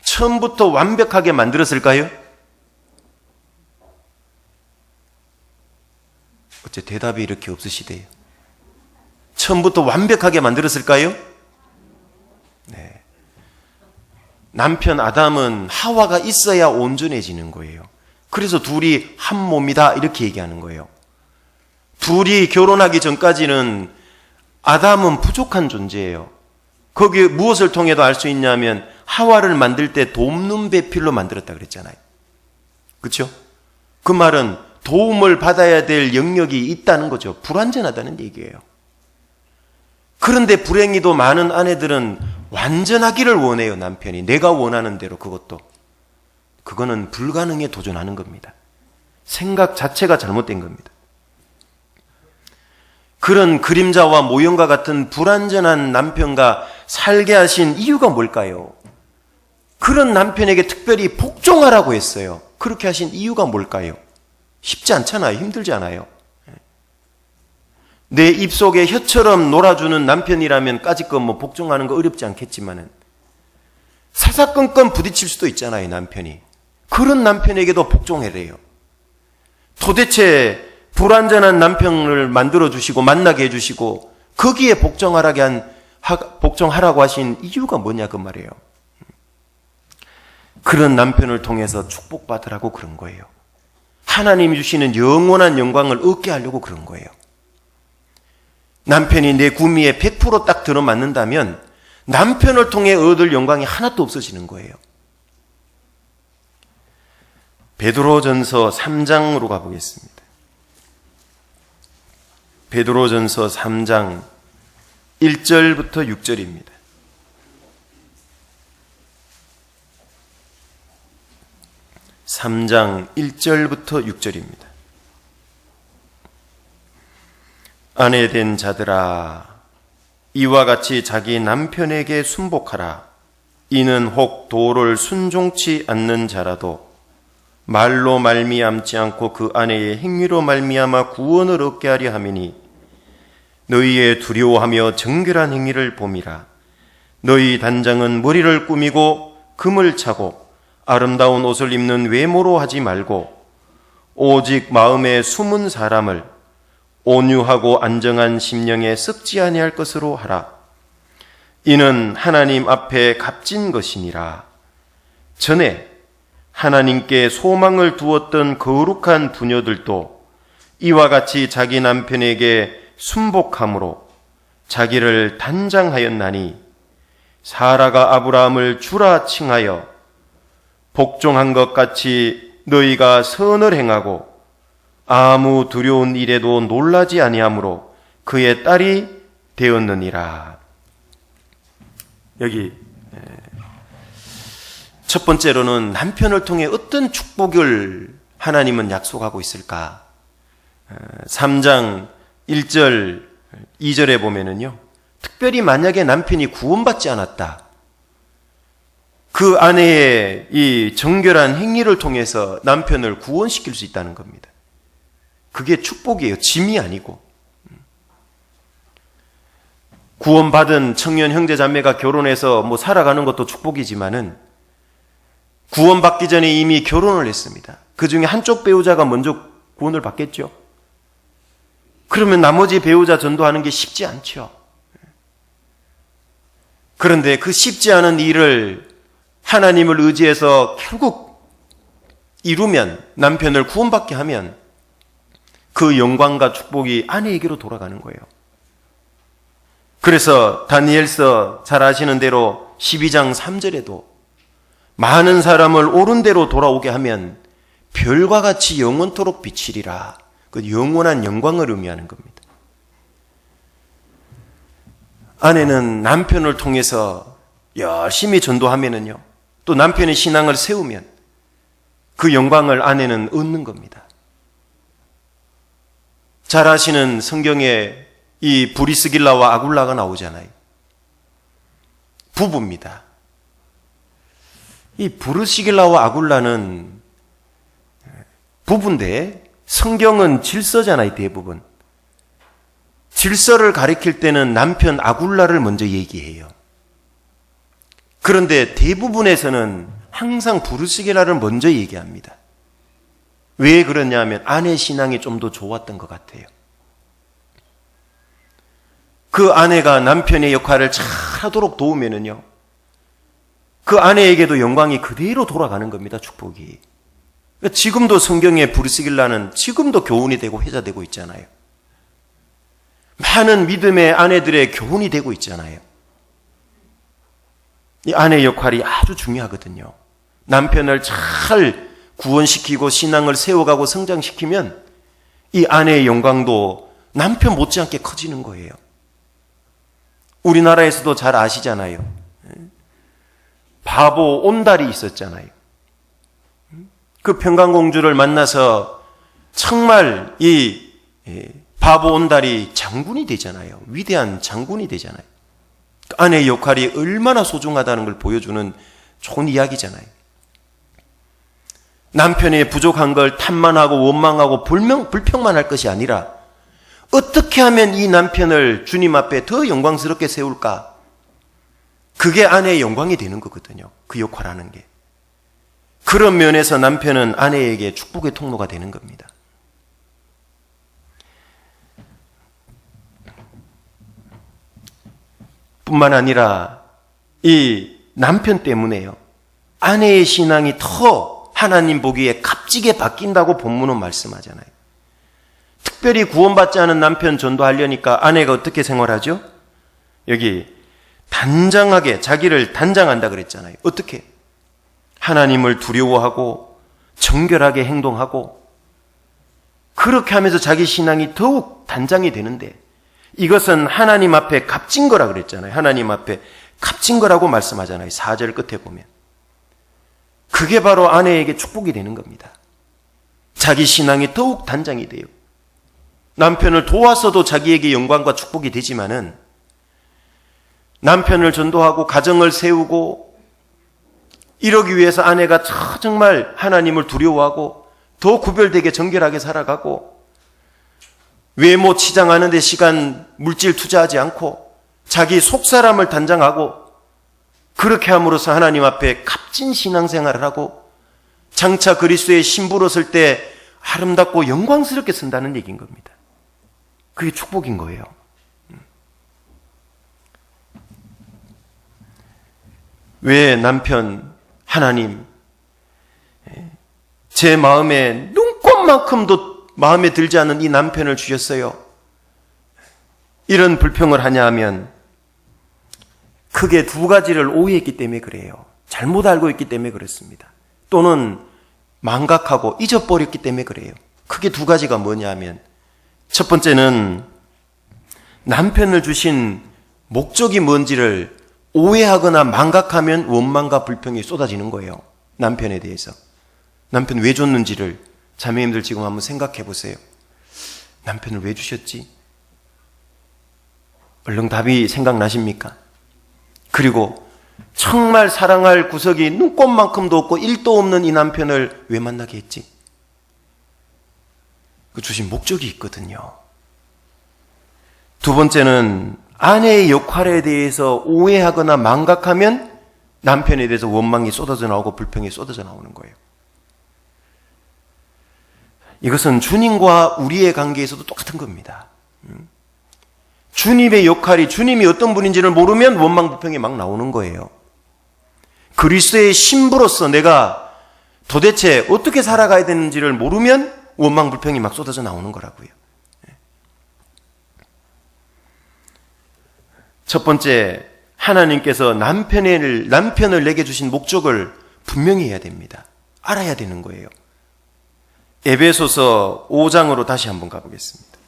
처음부터 완벽하게 만들었을까요? 어째 대답이 이렇게 없으시대요. 처음부터 완벽하게 만들었을까요? 네. 남편 아담은 하와가 있어야 온전해지는 거예요. 그래서 둘이 한 몸이다 이렇게 얘기하는 거예요. 둘이 결혼하기 전까지는 아담은 부족한 존재예요. 거기에 무엇을 통해도 알 수 있냐면 하와를 만들 때 돕는 배필로 만들었다 그랬잖아요. 그렇죠? 그 말은 도움을 받아야 될 영역이 있다는 거죠. 불완전하다는 얘기예요. 그런데 불행히도 많은 아내들은 완전하기를 원해요. 남편이 내가 원하는 대로. 그거는 불가능에 도전하는 겁니다. 생각 자체가 잘못된 겁니다. 그런 그림자와 모형과 같은 불완전한 남편과 살게 하신 이유가 뭘까요? 그런 남편에게 특별히 복종하라고 했어요. 그렇게 하신 이유가 뭘까요? 쉽지 않잖아요. 힘들지 않아요. 내 입속에 혀처럼 놀아주는 남편이라면 까짓것 복종하는 거 어렵지 않겠지만은 사사건건 부딪힐 수도 있잖아요. 남편이 그런 남편에게도 복종해래요. 도대체 불완전한 남편을 만들어주시고 만나게 해주시고 거기에 복종하라고 하신 이유가 뭐냐 그 말이에요. 그런 남편을 통해서 축복받으라고 그런 거예요. 하나님이 주시는 영원한 영광을 얻게 하려고 그런 거예요. 남편이 내 구미에 100% 딱 들어맞는다면 남편을 통해 얻을 영광이 하나도 없어지는 거예요. 베드로전서 3장으로 가보겠습니다. 베드로전서 3장 1절부터 6절입니다. 3장 1절부터 6절입니다. 아내된 자들아, 이와 같이 자기 남편에게 순복하라. 이는 혹 도를 순종치 않는 자라도 말로 말미암지 않고 그 아내의 행위로 말미암아 구원을 얻게 하려 함이니 너희의 두려워하며 정결한 행위를 봄이라. 너희 단장은 머리를 꾸미고 금을 차고 아름다운 옷을 입는 외모로 하지 말고 오직 마음에 숨은 사람을 온유하고 안정한 심령에 썩지 아니할 것으로 하라. 이는 하나님 앞에 값진 것이니라. 전에 하나님께 소망을 두었던 거룩한 부녀들도 이와 같이 자기 남편에게 순복함으로 자기를 단장하였나니 사라가 아브라함을 주라 칭하여 복종한 것 같이 너희가 선을 행하고 아무 두려운 일에도 놀라지 아니하므로 그의 딸이 되었느니라. 여기 첫 번째로는 남편을 통해 어떤 축복을 하나님은 약속하고 있을까? 3장 1절 2절에 보면은요, 특별히 만약에 남편이 구원받지 않았다, 그 아내의 이 정결한 행위를 통해서 남편을 구원시킬 수 있다는 겁니다. 그게 축복이에요. 짐이 아니고. 구원받은 청년 형제 자매가 결혼해서 살아가는 것도 축복이지만은 구원받기 전에 이미 결혼을 했습니다. 그 중에 한쪽 배우자가 먼저 구원을 받겠죠. 그러면 나머지 배우자 전도하는 게 쉽지 않죠. 그런데 그 쉽지 않은 일을 하나님을 의지해서 결국 이루면, 남편을 구원받게 하면 그 영광과 축복이 아내에게로 돌아가는 거예요. 그래서 다니엘서 잘 아시는 대로 12장 3절에도 많은 사람을 옳은 대로 돌아오게 하면 별과 같이 영원토록 비치리라. 그 영원한 영광을 의미하는 겁니다. 아내는 남편을 통해서 열심히 전도하면은요, 또 남편의 신앙을 세우면 그 영광을 아내는 얻는 겁니다. 잘 아시는 성경에 이 브리스길라와 아굴라가 나오잖아요. 부부입니다. 이 브리스길라와 아굴라는 부부인데 성경은 질서잖아요, 대부분. 질서를 가리킬 때는 남편 아굴라를 먼저 얘기해요. 그런데 대부분에서는 항상 브리스길라를 먼저 얘기합니다. 왜 그러냐면 아내 신앙이 좀 더 좋았던 것 같아요. 그 아내가 남편의 역할을 잘 하도록 도우면은요, 그 아내에게도 영광이 그대로 돌아가는 겁니다, 축복이. 지금도 성경의 브리스길라는 지금도 교훈이 되고 회자되고 있잖아요. 많은 믿음의 아내들의 교훈이 되고 있잖아요. 이 아내의 역할이 아주 중요하거든요. 남편을 잘 구원시키고 신앙을 세워가고 성장시키면 이 아내의 영광도 남편 못지않게 커지는 거예요. 우리나라에서도 잘 아시잖아요. 바보 온달이 있었잖아요. 그 평강공주를 만나서 정말 이 바보 온달이 장군이 되잖아요. 위대한 장군이 되잖아요. 그 아내의 역할이 얼마나 소중하다는 걸 보여주는 좋은 이야기잖아요. 남편의 부족한 걸 탓만하고 원망하고 불평만 할 것이 아니라 어떻게 하면 이 남편을 주님 앞에 더 영광스럽게 세울까? 그게 아내의 영광이 되는 거거든요. 그 역할하는 게. 그런 면에서 남편은 아내에게 축복의 통로가 되는 겁니다. 뿐만 아니라 이 남편 때문에요, 아내의 신앙이 더 하나님 보기에 값지게 바뀐다고 본문은 말씀하잖아요. 특별히 구원받지 않은 남편 전도하려니까 아내가 어떻게 생활하죠? 여기 단장하게 자기를 단장한다 그랬잖아요. 어떻게? 하나님을 두려워하고 정결하게 행동하고 그렇게 하면서 자기 신앙이 더욱 단장이 되는데, 이것은 하나님 앞에 값진 거라 그랬잖아요. 하나님 앞에 값진 거라고 말씀하잖아요. 4절 끝에 보면. 그게 바로 아내에게 축복이 되는 겁니다. 자기 신앙이 더욱 단장이 돼요. 남편을 도와서도 자기에게 영광과 축복이 되지만은, 남편을 전도하고 가정을 세우고 이러기 위해서 아내가 정말 하나님을 두려워하고 더 구별되게 정결하게 살아가고 외모 치장하는 데 시간, 물질 투자하지 않고 자기 속사람을 단장하고 그렇게 함으로써 하나님 앞에 값진 신앙생활을 하고 장차 그리스도의 신부로 설 때 아름답고 영광스럽게 쓴다는 얘기인 겁니다. 그게 축복인 거예요. 왜 남편, 하나님, 제 마음에 눈꼽만큼도 마음에 들지 않는 이 남편을 주셨어요? 이런 불평을 하냐 하면 크게 두 가지를 오해했기 때문에 그래요. 잘못 알고 있기 때문에 그렇습니다. 또는 망각하고 잊어버렸기 때문에 그래요. 크게 두 가지가 뭐냐 하면, 첫 번째는 남편을 주신 목적이 뭔지를 오해하거나 망각하면 원망과 불평이 쏟아지는 거예요. 남편에 대해서. 남편 왜 줬는지를 자매님들 지금 한번 생각해 보세요. 남편을 왜 주셨지? 얼른 답이 생각나십니까? 그리고 정말 사랑할 구석이 눈꼽만큼도 없고 1도 없는 이 남편을 왜 만나게 했지? 그 주신 목적이 있거든요. 두 번째는 아내의 역할에 대해서 오해하거나 망각하면 남편에 대해서 원망이 쏟아져 나오고 불평이 쏟아져 나오는 거예요. 이것은 주님과 우리의 관계에서도 똑같은 겁니다. 주님의 역할이, 주님이 어떤 분인지를 모르면 원망 불평이 막 나오는 거예요. 그리스도의 신부로서 내가 도대체 어떻게 살아가야 되는지를 모르면 원망 불평이 막 쏟아져 나오는 거라고요. 첫 번째, 하나님께서 남편을 내게 주신 목적을 분명히 해야 됩니다. 알아야 되는 거예요. 에베소서 5장으로 다시 한번 가보겠습니다.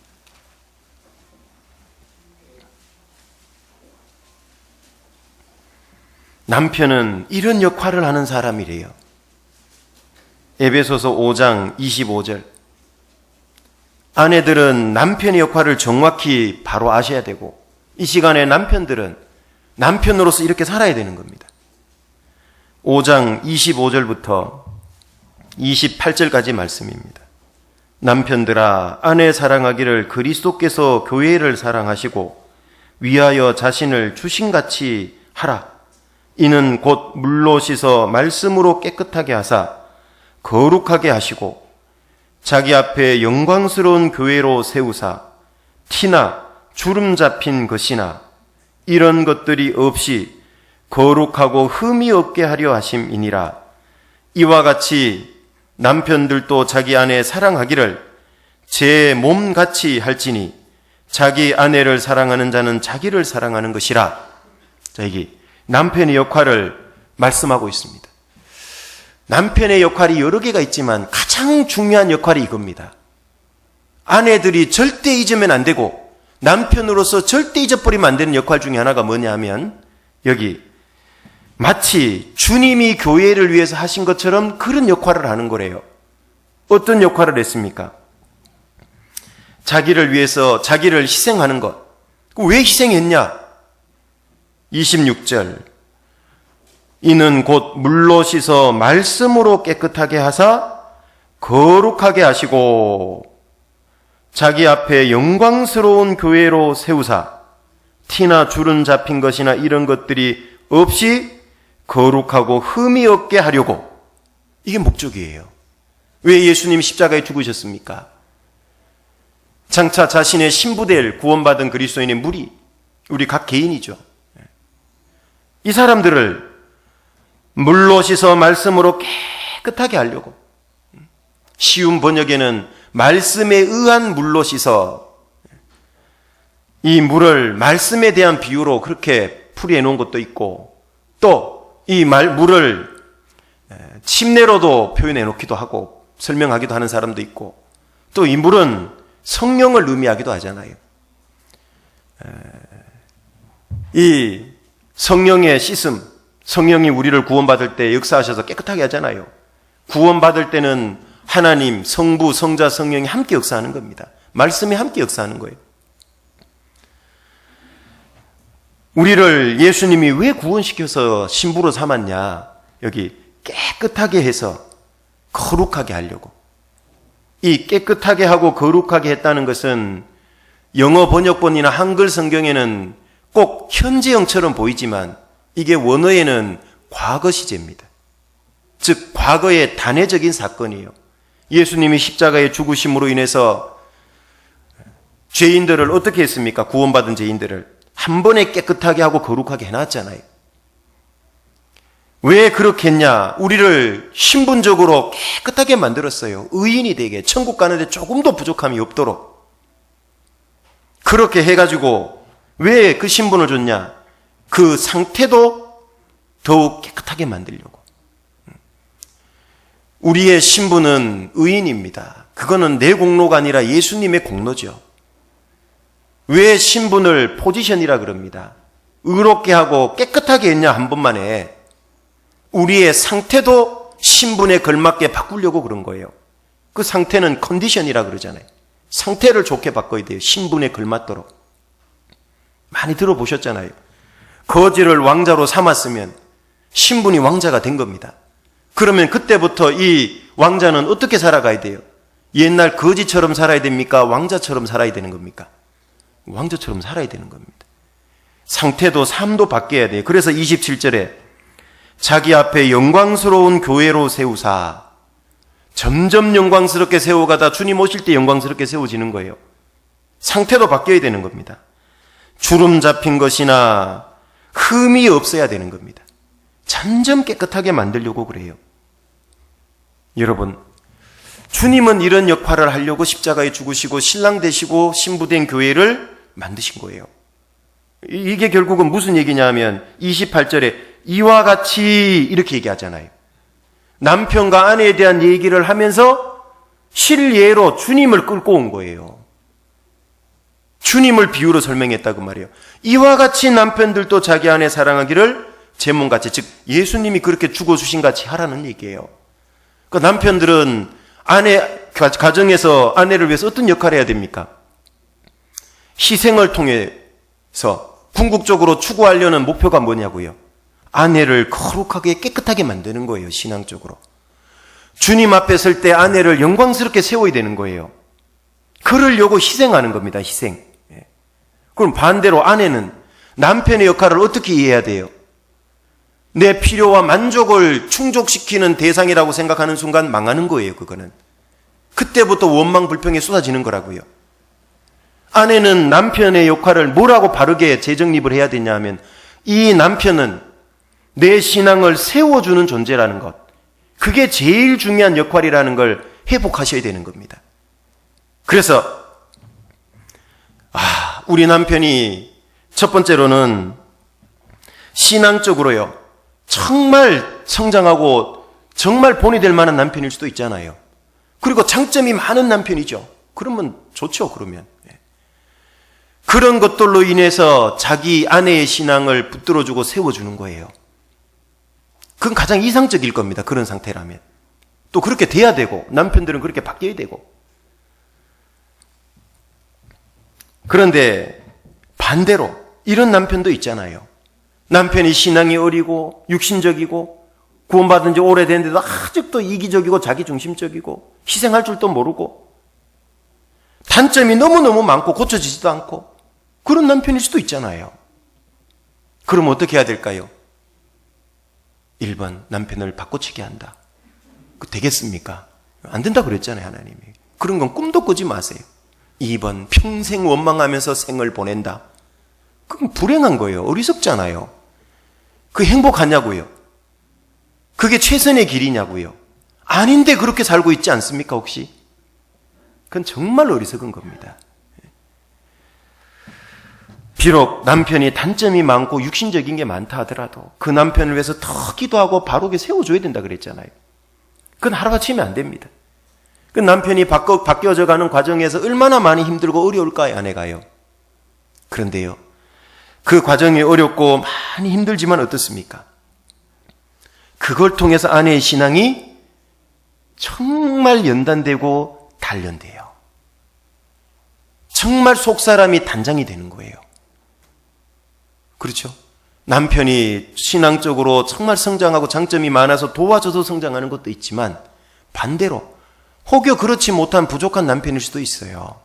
남편은 이런 역할을 하는 사람이래요. 에베소서 5장 25절. 아내들은 남편의 역할을 정확히 바로 아셔야 되고, 이 시간에 남편들은 남편으로서 이렇게 살아야 되는 겁니다. 5장 25절부터 28절까지 말씀입니다. 남편들아, 아내 사랑하기를 그리스도께서 교회를 사랑하시고 위하여 자신을 주신같이 하라. 이는 곧 물로 씻어 말씀으로 깨끗하게 하사 거룩하게 하시고 자기 앞에 영광스러운 교회로 세우사 티나 주름 잡힌 것이나 이런 것들이 없이 거룩하고 흠이 없게 하려 하심이니라. 이와 같이 남편들도 자기 아내 사랑하기를 제 몸같이 할지니 자기 아내를 사랑하는 자는 자기를 사랑하는 것이라. 자, 여기 남편의 역할을 말씀하고 있습니다. 남편의 역할이 여러 개가 있지만 가장 중요한 역할이 이겁니다. 아내들이 절대 잊으면 안 되고 남편으로서 절대 잊어버리면 안 되는 역할 중에 하나가 뭐냐 하면, 여기 마치 주님이 교회를 위해서 하신 것처럼 그런 역할을 하는 거래요. 어떤 역할을 했습니까? 자기를 위해서 자기를 희생하는 것. 왜 희생했냐? 26절. 이는 곧 물로 씻어 말씀으로 깨끗하게 하사 거룩하게 하시고 자기 앞에 영광스러운 교회로 세우사 티나 주름 잡힌 것이나 이런 것들이 없이 거룩하고 흠이 없게 하려고. 이게 목적이에요. 왜 예수님이 십자가에 죽으셨습니까? 장차 자신의 신부될 구원받은 그리스도인의 무리, 우리 각 개인이죠. 이 사람들을 물로 씻어 말씀으로 깨끗하게 하려고, 쉬운 번역에는 말씀에 의한 물로 씻어, 이 물을 말씀에 대한 비유로 그렇게 풀이해 놓은 것도 있고, 또 이 물을 침례로도 표현해 놓기도 하고 설명하기도 하는 사람도 있고, 또 이 물은 성령을 의미하기도 하잖아요. 이 성령의 씻음, 성령이 우리를 구원받을 때 역사하셔서 깨끗하게 하잖아요. 구원받을 때는 하나님, 성부, 성자, 성령이 함께 역사하는 겁니다. 말씀이 함께 역사하는 거예요. 우리를 예수님이 왜 구원시켜서 신부로 삼았냐? 여기 깨끗하게 해서 거룩하게 하려고. 이 깨끗하게 하고 거룩하게 했다는 것은 영어 번역본이나 한글 성경에는 꼭 현재형처럼 보이지만 이게 원어에는 과거 시제입니다. 즉 과거의 단회적인 사건이에요. 예수님이 십자가의 죽으심으로 인해서 죄인들을 어떻게 했습니까? 구원받은 죄인들을 한 번에 깨끗하게 하고 거룩하게 해놨잖아요. 왜 그렇게 했냐? 우리를 신분적으로 깨끗하게 만들었어요. 의인이 되게, 천국 가는데 조금도 부족함이 없도록. 그렇게 해가지고 왜 그 신분을 줬냐? 그 상태도 더욱 깨끗하게 만들려고. 우리의 신분은 의인입니다. 그거는 내 공로가 아니라 예수님의 공로죠. 왜 신분을 포지션이라 그럽니다. 의롭게 하고 깨끗하게 했냐? 한 번만에. 우리의 상태도 신분에 걸맞게 바꾸려고 그런 거예요. 그 상태는 컨디션이라 그러잖아요. 상태를 좋게 바꿔야 돼요. 신분에 걸맞도록. 많이 들어보셨잖아요. 거지를 왕자로 삼았으면 신분이 왕자가 된 겁니다. 그러면 그때부터 이 왕자는 어떻게 살아가야 돼요? 옛날 거지처럼 살아야 됩니까? 왕자처럼 살아야 되는 겁니까? 왕자처럼 살아야 되는 겁니다. 상태도 삶도 바뀌어야 돼요. 그래서 27절에 자기 앞에 영광스러운 교회로 세우사, 점점 영광스럽게 세워가다 주님 오실 때 영광스럽게 세워지는 거예요. 상태도 바뀌어야 되는 겁니다. 주름 잡힌 것이나 흠이 없어야 되는 겁니다. 점점 깨끗하게 만들려고 그래요. 여러분, 주님은 이런 역할을 하려고 십자가에 죽으시고 신랑 되시고 신부된 교회를 만드신 거예요. 이게 결국은 무슨 얘기냐 하면 28절에 이와 같이 이렇게 얘기하잖아요. 남편과 아내에 대한 얘기를 하면서 실예로 주님을 끌고 온 거예요. 주님을 비유로 설명했다고 말이에요. 이와 같이 남편들도 자기 아내 사랑하기를 제 몸같이, 즉 예수님이 그렇게 죽어주신 같이 하라는 얘기예요. 그러니까 남편들은 가정에서 아내를 위해서 어떤 역할을 해야 됩니까? 희생을 통해서 궁극적으로 추구하려는 목표가 뭐냐고요? 아내를 거룩하게 깨끗하게 만드는 거예요. 신앙적으로. 주님 앞에 설 때 아내를 영광스럽게 세워야 되는 거예요. 그러려고 희생하는 겁니다. 희생. 그럼 반대로 아내는 남편의 역할을 어떻게 이해해야 돼요? 내 필요와 만족을 충족시키는 대상이라고 생각하는 순간 망하는 거예요. 그거는. 그때부터 원망 불평이 쏟아지는 거라고요. 아내는 남편의 역할을 뭐라고 바르게 재정립을 해야 되냐 하면 이 남편은 내 신앙을 세워주는 존재라는 것, 그게 제일 중요한 역할이라는 걸 회복하셔야 되는 겁니다. 그래서 우리 남편이 첫 번째로는 신앙적으로요 정말 성장하고 정말 본이 될 만한 남편일 수도 있잖아요. 그리고 장점이 많은 남편이죠. 그러면 좋죠. 그러면 그런 것들로 인해서 자기 아내의 신앙을 붙들어주고 세워주는 거예요. 그건 가장 이상적일 겁니다. 그런 상태라면. 또 그렇게 돼야 되고 남편들은 그렇게 바뀌어야 되고. 그런데 반대로 이런 남편도 있잖아요. 남편이 신앙이 어리고 육신적이고 구원받은 지 오래됐는데도 아직도 이기적이고 자기중심적이고 희생할 줄도 모르고 단점이 너무너무 많고 고쳐지지도 않고 그런 남편일 수도 있잖아요. 그럼 어떻게 해야 될까요? 1번, 남편을 바꿔치기 한다. 되겠습니까? 안 된다 그랬잖아요, 하나님이. 그런 건 꿈도 꾸지 마세요. 2번, 평생 원망하면서 생을 보낸다. 그건 불행한 거예요. 어리석잖아요. 그 행복하냐고요? 그게 최선의 길이냐고요? 아닌데 그렇게 살고 있지 않습니까, 혹시? 그건 정말 어리석은 겁니다. 비록 남편이 단점이 많고 육신적인 게 많다 하더라도 그 남편을 위해서 더 기도하고 바르게 세워줘야 된다 그랬잖아요. 그건 하루아침에 안 됩니다. 그 남편이 바뀌어져 가는 과정에서 얼마나 많이 힘들고 어려울까요, 아내가요? 그런데요, 그 과정이 어렵고 많이 힘들지만 어떻습니까? 그걸 통해서 아내의 신앙이 정말 연단되고 단련돼요. 정말 속사람이 단장이 되는 거예요. 그렇죠? 남편이 신앙적으로 정말 성장하고 장점이 많아서 도와줘서 성장하는 것도 있지만 반대로 혹여 그렇지 못한 부족한 남편일 수도 있어요.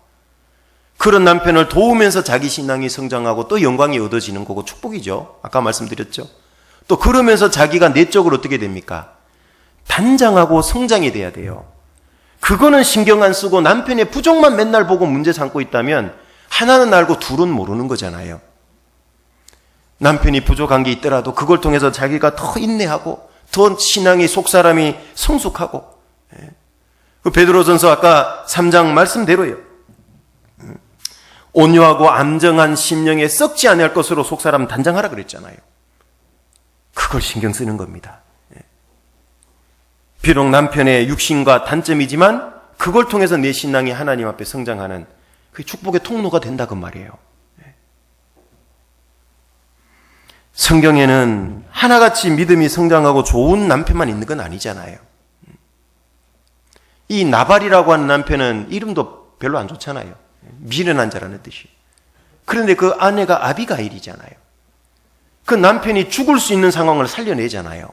그런 남편을 도우면서 자기 신앙이 성장하고 또 영광이 얻어지는 거고 축복이죠. 아까 말씀드렸죠. 또 그러면서 자기가 내적으로 어떻게 됩니까? 단장하고 성장이 돼야 돼요. 그거는 신경 안 쓰고 남편의 부족만 맨날 보고 문제 삼고 있다면 하나는 알고 둘은 모르는 거잖아요. 남편이 부족한 게 있더라도 그걸 통해서 자기가 더 인내하고 더 신앙이 속사람이 성숙하고, 그 베드로전서 아까 3장 말씀대로요. 온유하고 안정한 심령에 썩지 아니할 것으로 속사람 단장하라 그랬잖아요. 그걸 신경 쓰는 겁니다. 비록 남편의 육신과 단점이지만 그걸 통해서 내 신앙이 하나님 앞에 성장하는 그 축복의 통로가 된다 그 말이에요. 성경에는 하나같이 믿음이 성장하고 좋은 남편만 있는 건 아니잖아요. 이 나발이라고 하는 남편은 이름도 별로 안 좋잖아요. 미련한 자라는 뜻이. 그런데 그 아내가 아비가일이잖아요. 그 남편이 죽을 수 있는 상황을 살려내잖아요.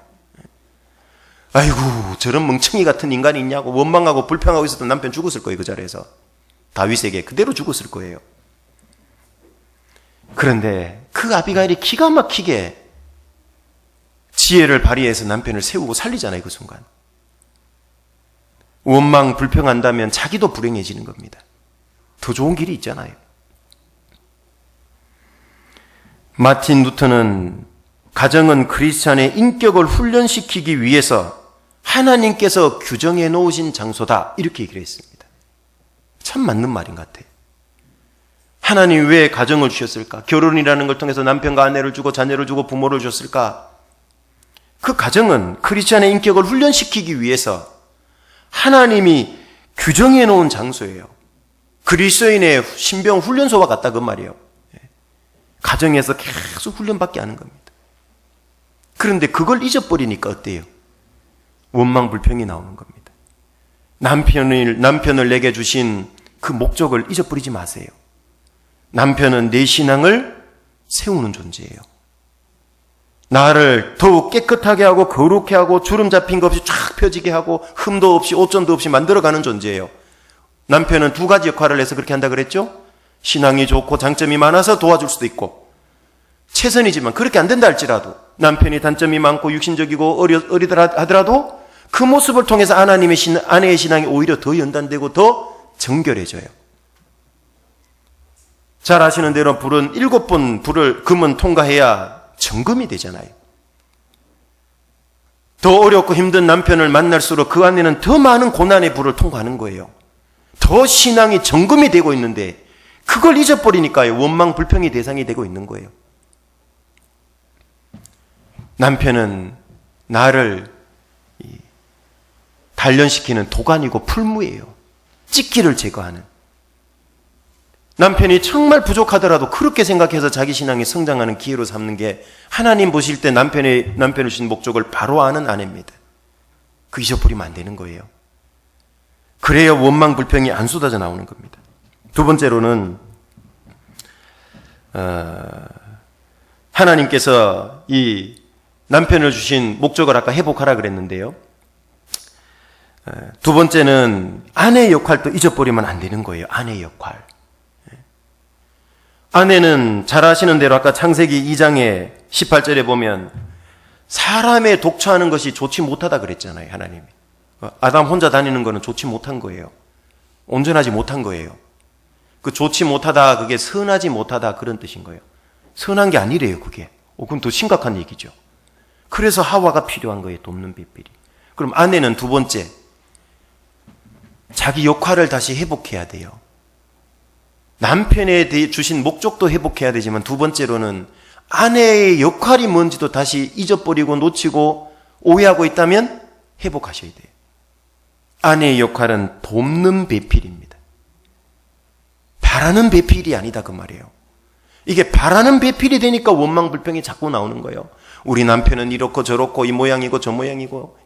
아이고, 저런 멍청이 같은 인간이 있냐고 원망하고 불평하고 있었던 남편 죽었을 거예요. 그 자리에서 다윗에게 그대로 죽었을 거예요. 그런데 그 아비가일이 기가 막히게 지혜를 발휘해서 남편을 세우고 살리잖아요. 그 순간 원망 불평한다면 자기도 불행해지는 겁니다. 더 좋은 길이 있잖아요. 마틴 루터는 가정은 크리스찬의 인격을 훈련시키기 위해서 하나님께서 규정해 놓으신 장소다 이렇게 얘기를 했습니다. 참 맞는 말인 것 같아요. 하나님 왜 가정을 주셨을까? 결혼이라는 걸 통해서 남편과 아내를 주고 자녀를 주고 부모를 주셨을까? 그 가정은 크리스찬의 인격을 훈련시키기 위해서 하나님이 규정해 놓은 장소예요. 그리스도인의 신병 훈련소와 같다 그 말이에요. 가정에서 계속 훈련받게 하는 겁니다. 그런데 그걸 잊어버리니까 어때요? 원망 불평이 나오는 겁니다. 남편을 내게 주신 그 목적을 잊어버리지 마세요. 남편은 내 신앙을 세우는 존재예요. 나를 더욱 깨끗하게 하고 거룩해 하고 주름 잡힌 것 없이 쫙 펴지게 하고 흠도 없이 오점도 없이 만들어가는 존재예요. 남편은 두 가지 역할을 해서 그렇게 한다 그랬죠? 신앙이 좋고 장점이 많아서 도와줄 수도 있고 최선이지만 그렇게 안 된다 할지라도 남편이 단점이 많고 육신적이고 어리더라 하더라도 그 모습을 통해서 아내의 신앙이 오히려 더 연단되고 더 정결해져요. 잘 아시는 대로 불은 7번 금은 통과해야 정금이 되잖아요. 더 어렵고 힘든 남편을 만날수록 그 안에는 더 많은 고난의 불을 통과하는 거예요. 더 신앙이 정금이 되고 있는데 그걸 잊어버리니까요. 원망 불평이 대상이 되고 있는 거예요. 남편은 나를 단련시키는 도관이고 풀무예요. 찌기를 제거하는. 남편이 정말 부족하더라도 그렇게 생각해서 자기 신앙이 성장하는 기회로 삼는 게 하나님 보실 때 남편을 주신 목적을 바로 아는 아내입니다. 그 잊어버리면 안 되는 거예요. 그래야 원망 불평이 안 쏟아져 나오는 겁니다. 두 번째로는 하나님께서 이 남편을 주신 목적을 아까 회복하라 그랬는데요. 두 번째는 아내의 역할도 잊어버리면 안 되는 거예요. 아내의 역할. 아내는 잘 아시는 대로 아까 창세기 2장에 18절에 보면 사람의 독처하는 것이 좋지 못하다 그랬잖아요. 하나님이. 아담 혼자 다니는 거는 좋지 못한 거예요. 온전하지 못한 거예요. 그 좋지 못하다, 그게 선하지 못하다 그런 뜻인 거예요. 선한 게 아니래요, 그게. 그럼 더 심각한 얘기죠. 그래서 하와가 필요한 거예요, 돕는 배필이. 그럼 아내는 두 번째, 자기 역할을 다시 회복해야 돼요. 남편에 대해 주신 목적도 회복해야 되지만 두 번째로는 아내의 역할이 뭔지도 다시 잊어버리고 놓치고 오해하고 있다면 회복하셔야 돼요. 아내의 역할은 돕는 배필입니다. 바라는 배필이 아니다 그 말이에요. 이게 바라는 배필이 되니까 원망 불평이 자꾸 나오는 거예요. 우리 남편은 이렇고 저렇고 이 모양이고 저 모양이고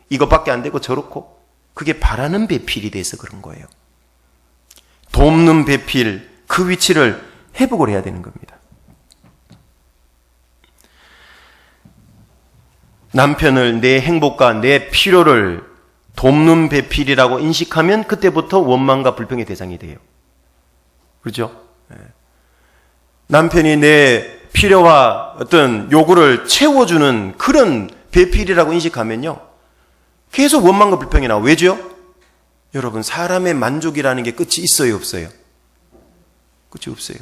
이것밖에 안 되고 저렇고, 그게 바라는 배필이 돼서 그런 거예요. 돕는 배필, 그 위치를 회복을 해야 되는 겁니다. 남편을 내 행복과 내 필요를 돕는 배필이라고 인식하면 그때부터 원망과 불평의 대상이 돼요. 그렇죠? 남편이 내 필요와 어떤 요구를 채워주는 그런 배필이라고 인식하면요, 계속 원망과 불평이 나와. 왜죠? 여러분, 사람의 만족이라는 게 끝이 있어요, 없어요? 끝이 없어요.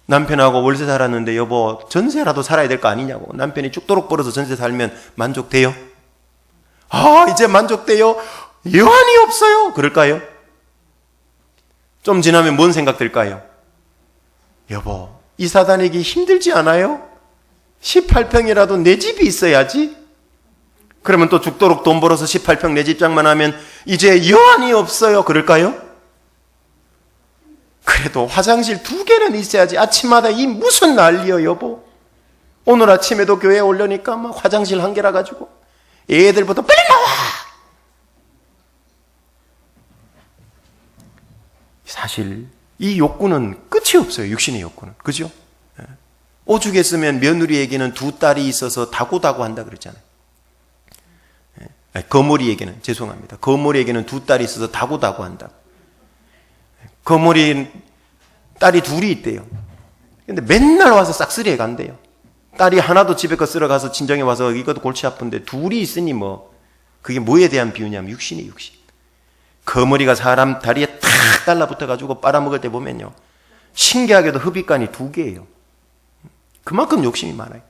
남편하고 월세 살았는데 여보 전세라도 살아야 될 거 아니냐고. 남편이 죽도록 벌어서 전세 살면 만족돼요? 이제 만족돼요? 여한이 없어요. 그럴까요? 좀 지나면 뭔 생각 들까요? 여보, 이사 다니기 힘들지 않아요? 18평이라도 내 집이 있어야지. 그러면 또 죽도록 돈 벌어서 18평 내 집장만 하면 이제 여한이 없어요. 그럴까요? 그래도 화장실 2개는 있어야지. 아침마다 이 무슨 난리요, 여보. 오늘 아침에도 교회에 오려니까 막 화장실 1개라 가지고 애들부터 빨리 나와. 사실 이 욕구는 끝이 없어요. 육신의 욕구는. 그죠? 오죽 했으면 며느리에게는 2딸이 있어서 다고다고 한다 그랬잖아요. 거머리에게는, 죄송합니다. 거머리에게는 2딸이 있어서 다고다고 한다. 거머리 딸이 2이 있대요. 근데 맨날 와서 싹쓸이해 간대요. 딸이 하나도 집에 거 쓸어 가서 친정에 와서 이것도 골치 아픈데 2이 있으니 그게 뭐에 대한 비유냐면 육신이 육신. 거머리가 사람 다리에 탁 달라붙어 가지고 빨아먹을 때 보면요, 신기하게도 흡입관이 2개예요. 그만큼 욕심이 많아요.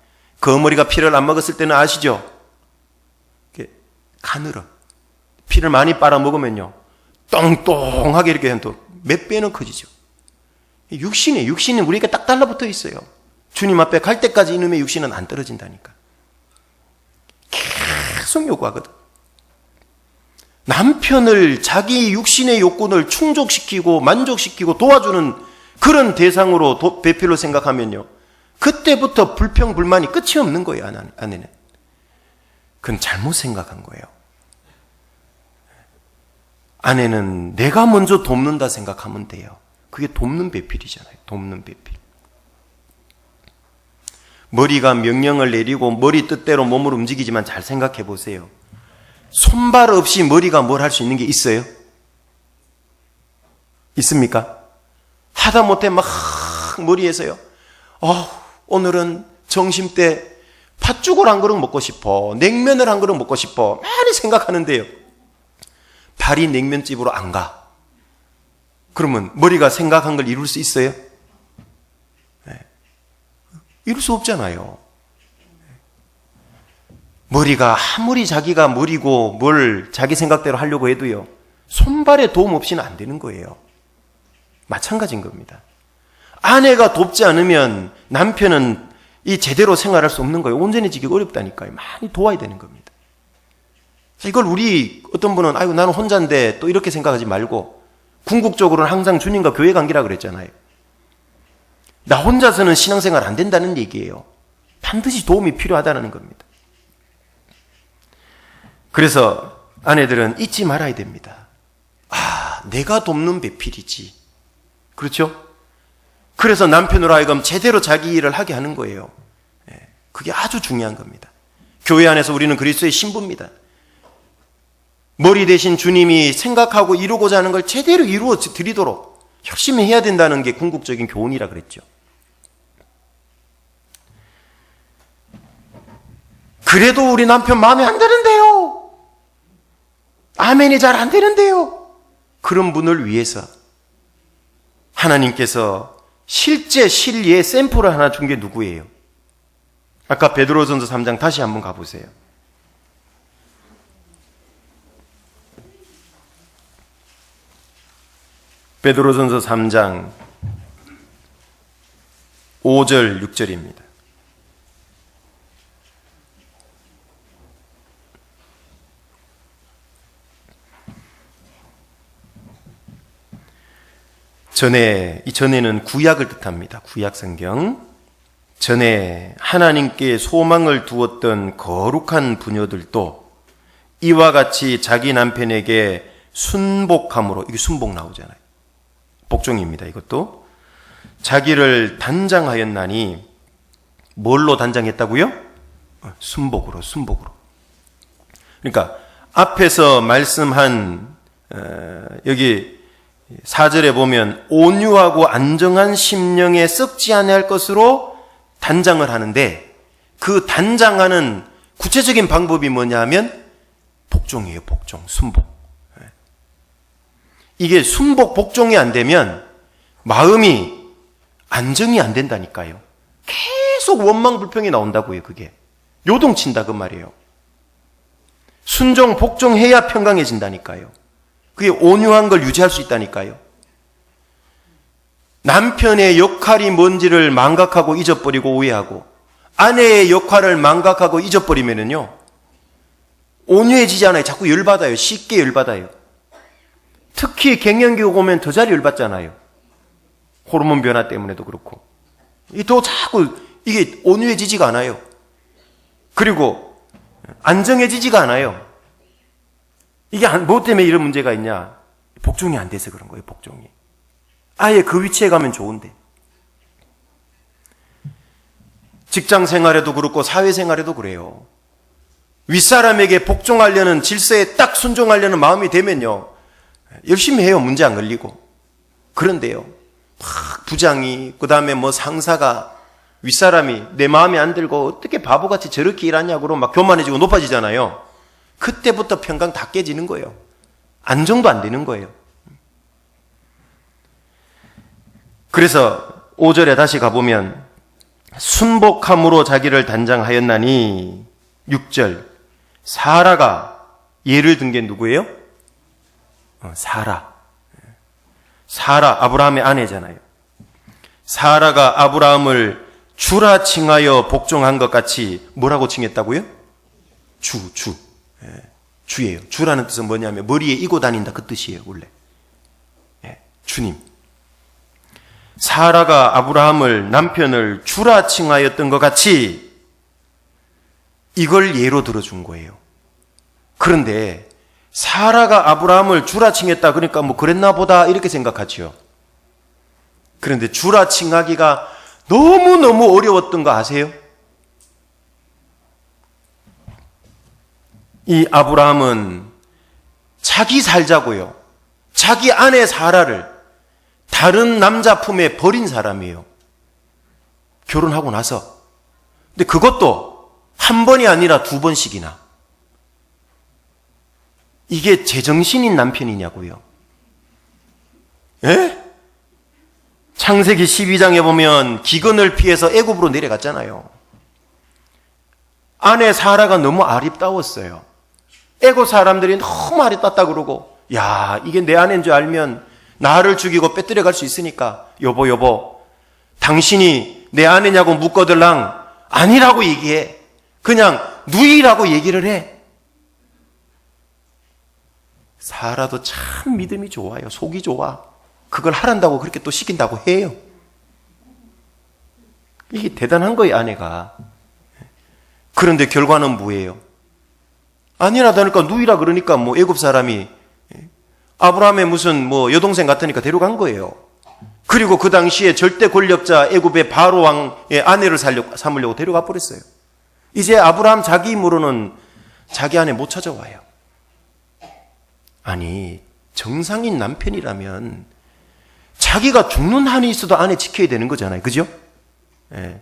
거머리가 피를 안 먹었을 때는 아시죠? 가늘어. 피를 많이 빨아먹으면요, 똥똥하게 이렇게 또 몇 배는 커지죠. 육신은 우리에게 딱 달라붙어 있어요. 주님 앞에 갈 때까지 이놈의 육신은 안 떨어진다니까. 계속 요구하거든. 남편을 자기 육신의 욕구를 충족시키고 만족시키고 도와주는 그런 대상으로 배필로 생각하면요, 그때부터 불평, 불만이 끝이 없는 거예요, 아내는. 그건 잘못 생각한 거예요. 아내는 내가 먼저 돕는다 생각하면 돼요. 그게 돕는 배필이잖아요. 돕는 배필. 머리가 명령을 내리고 머리 뜻대로 몸을 움직이지만 잘 생각해 보세요. 손발 없이 머리가 뭘 할 수 있는 게 있어요? 있습니까? 하다못해 막 머리에서요, 오늘은 점심 때 팥죽을 한 그릇 먹고 싶어, 냉면을 한 그릇 먹고 싶어, 많이 생각하는데요, 발이 냉면집으로 안 가. 그러면 머리가 생각한 걸 이룰 수 있어요? 네. 이룰 수 없잖아요. 머리가 아무리 자기가 머리고 뭘 자기 생각대로 하려고 해도요, 손발의 도움 없이는 안 되는 거예요. 마찬가지인 겁니다. 아내가 돕지 않으면 남편은 이 제대로 생활할 수 없는 거예요. 온전해지기 어렵다니까요. 많이 도와야 되는 겁니다. 이걸 우리 어떤 분은 아이고 나는 혼자인데 또 이렇게 생각하지 말고, 궁극적으로는 항상 주님과 교회 관계라 그랬잖아요. 나 혼자서는 신앙생활 안 된다는 얘기예요. 반드시 도움이 필요하다는 겁니다. 그래서 아내들은 잊지 말아야 됩니다. 내가 돕는 배필이지. 그렇죠? 그래서 남편으로 하여금 제대로 자기 일을 하게 하는 거예요. 그게 아주 중요한 겁니다. 교회 안에서 우리는 그리스도의 신부입니다. 머리 대신 주님이 생각하고 이루고자 하는 걸 제대로 이루어 드리도록 열심히 해야 된다는 게 궁극적인 교훈이라 그랬죠. 그래도 우리 남편 마음에 안 드는데요. 아멘이 잘 안 되는데요. 그런 분을 위해서 하나님께서 실제 실리의 샘플을 하나 준 게 누구예요? 아까 베드로전서 3장 다시 한번 가보세요. 베드로전서 3장 5절 6절입니다. 이 전에는 구약을 뜻합니다. 구약 성경. 전에 하나님께 소망을 두었던 거룩한 부녀들도 이와 같이 자기 남편에게 순복함으로, 이게 순복 나오잖아요. 복종입니다. 이것도. 자기를 단장하였나니 뭘로 단장했다고요? 순복으로. 그러니까 앞에서 말씀한 여기 4절에 보면 온유하고 안정한 심령에 썩지 아니할 것으로 단장을 하는데, 그 단장하는 구체적인 방법이 뭐냐 하면 복종이에요. 복종, 순복. 이게 순복, 복종이 안 되면 마음이 안정이 안 된다니까요. 계속 원망 불평이 나온다고요. 그게 요동친다 그 말이에요. 순종, 복종해야 평강해진다니까요. 그게 온유한 걸 유지할 수 있다니까요. 남편의 역할이 뭔지를 망각하고 잊어버리고 오해하고, 아내의 역할을 망각하고 잊어버리면은요, 온유해지지 않아요. 자꾸 열받아요. 쉽게 열받아요. 특히 갱년기 오면 더 잘 열받잖아요. 호르몬 변화 때문에도 그렇고. 더 자꾸 이게 온유해지지가 않아요. 그리고 안정해지지가 않아요. 이게 뭐 때문에 이런 문제가 있냐? 복종이 안 돼서 그런 거예요. 복종이. 아예 그 위치에 가면 좋은데. 직장 생활에도 그렇고 사회 생활에도 그래요. 윗사람에게 복종하려는, 질서에 딱 순종하려는 마음이 되면요, 열심히 해요. 문제 안 걸리고. 그런데요, 막 부장이, 그 다음에 뭐 상사가, 윗사람이 내 마음에 안 들고 어떻게 바보같이 저렇게 일하냐고 막 교만해지고 높아지잖아요. 그때부터 평강 다 깨지는 거예요. 안정도 안 되는 거예요. 그래서 5절에 다시 가보면 순복함으로 자기를 단장하였나니, 6절 사라가 예를 든 게 누구예요? 사라 아브라함의 아내잖아요. 사라가 아브라함을 주라 칭하여 복종한 것 같이 뭐라고 칭했다고요? 주예요. 주라는 뜻은 뭐냐면 머리에 이고 다닌다 그 뜻이에요. 원래 주님. 사라가 아브라함을, 남편을 주라 칭하였던 것 같이 이걸 예로 들어준 거예요. 그런데 사라가 아브라함을 주라 칭했다 그러니까 뭐 그랬나 보다 이렇게 생각하지요. 그런데 주라 칭하기가 너무너무 어려웠던 거 아세요? 이 아브라함은 자기 살자고요, 자기 아내 사라를 다른 남자 품에 버린 사람이에요. 결혼하고 나서. 근데 그것도 한 번이 아니라 2번씩이나. 이게 제정신인 남편이냐고요. 예? 창세기 12장에 보면 기근을 피해서 애굽으로 내려갔잖아요. 아내 사라가 너무 아립다웠어요. 애굽 사람들이 너무 아립답다 그러고, 야, 이게 내 아내인 줄 알면 나를 죽이고 빼뜨려 갈 수 있으니까 여보 당신이 내 아내냐고 묻거들랑 아니라고 얘기해. 그냥 누이라고 얘기를 해. 사라도 참 믿음이 좋아요. 속이 좋아. 그걸 하란다고 그렇게 또 시킨다고 해요. 이게 대단한 거예요, 아내가. 그런데 결과는 뭐예요? 아니라다니까 누이라 그러니까 뭐 애굽 사람이 아브라함의 무슨 뭐 여동생 같으니까 데려간 거예요. 그리고 그 당시에 절대 권력자 애굽의 바로 왕의 아내를 삼으려고 데려가 버렸어요. 이제 아브라함 자기 힘으로는 자기 아내 못 찾아와요. 아니, 정상인 남편이라면 자기가 죽는 한이 있어도 아내 지켜야 되는 거잖아요. 그죠? 예.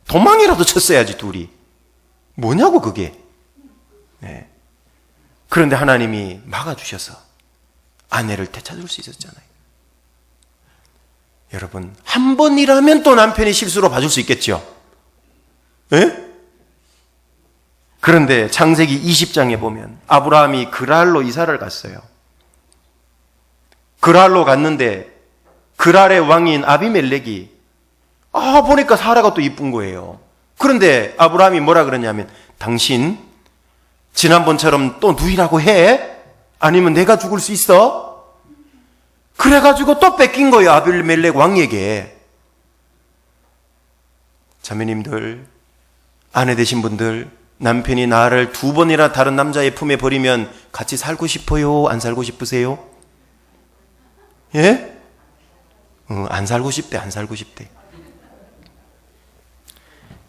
도망이라도 쳤어야지, 둘이. 뭐냐고, 그게. 예. 그런데 하나님이 막아주셔서 아내를 되찾을 수 있었잖아요. 여러분, 한 번이라면 또 남편이 실수로 봐줄 수 있겠죠? 예? 그런데 창세기 20장에 보면 아브라함이 그랄로 이사를 갔어요. 그랄로 갔는데 그랄의 왕인 아비멜렉이 보니까 사라가 또 이쁜 거예요. 그런데 아브라함이 뭐라 그러냐면, 당신 지난번처럼 또 누이라고 해? 아니면 내가 죽을 수 있어? 그래가지고 또 뺏긴 거예요, 아비멜렉 왕에게. 자매님들, 아내 되신 분들, 남편이 나를 2번이나 다른 남자의 품에 버리면 같이 살고 싶어요? 안 살고 싶으세요? 예? 안 살고 싶대, 안 살고 싶대.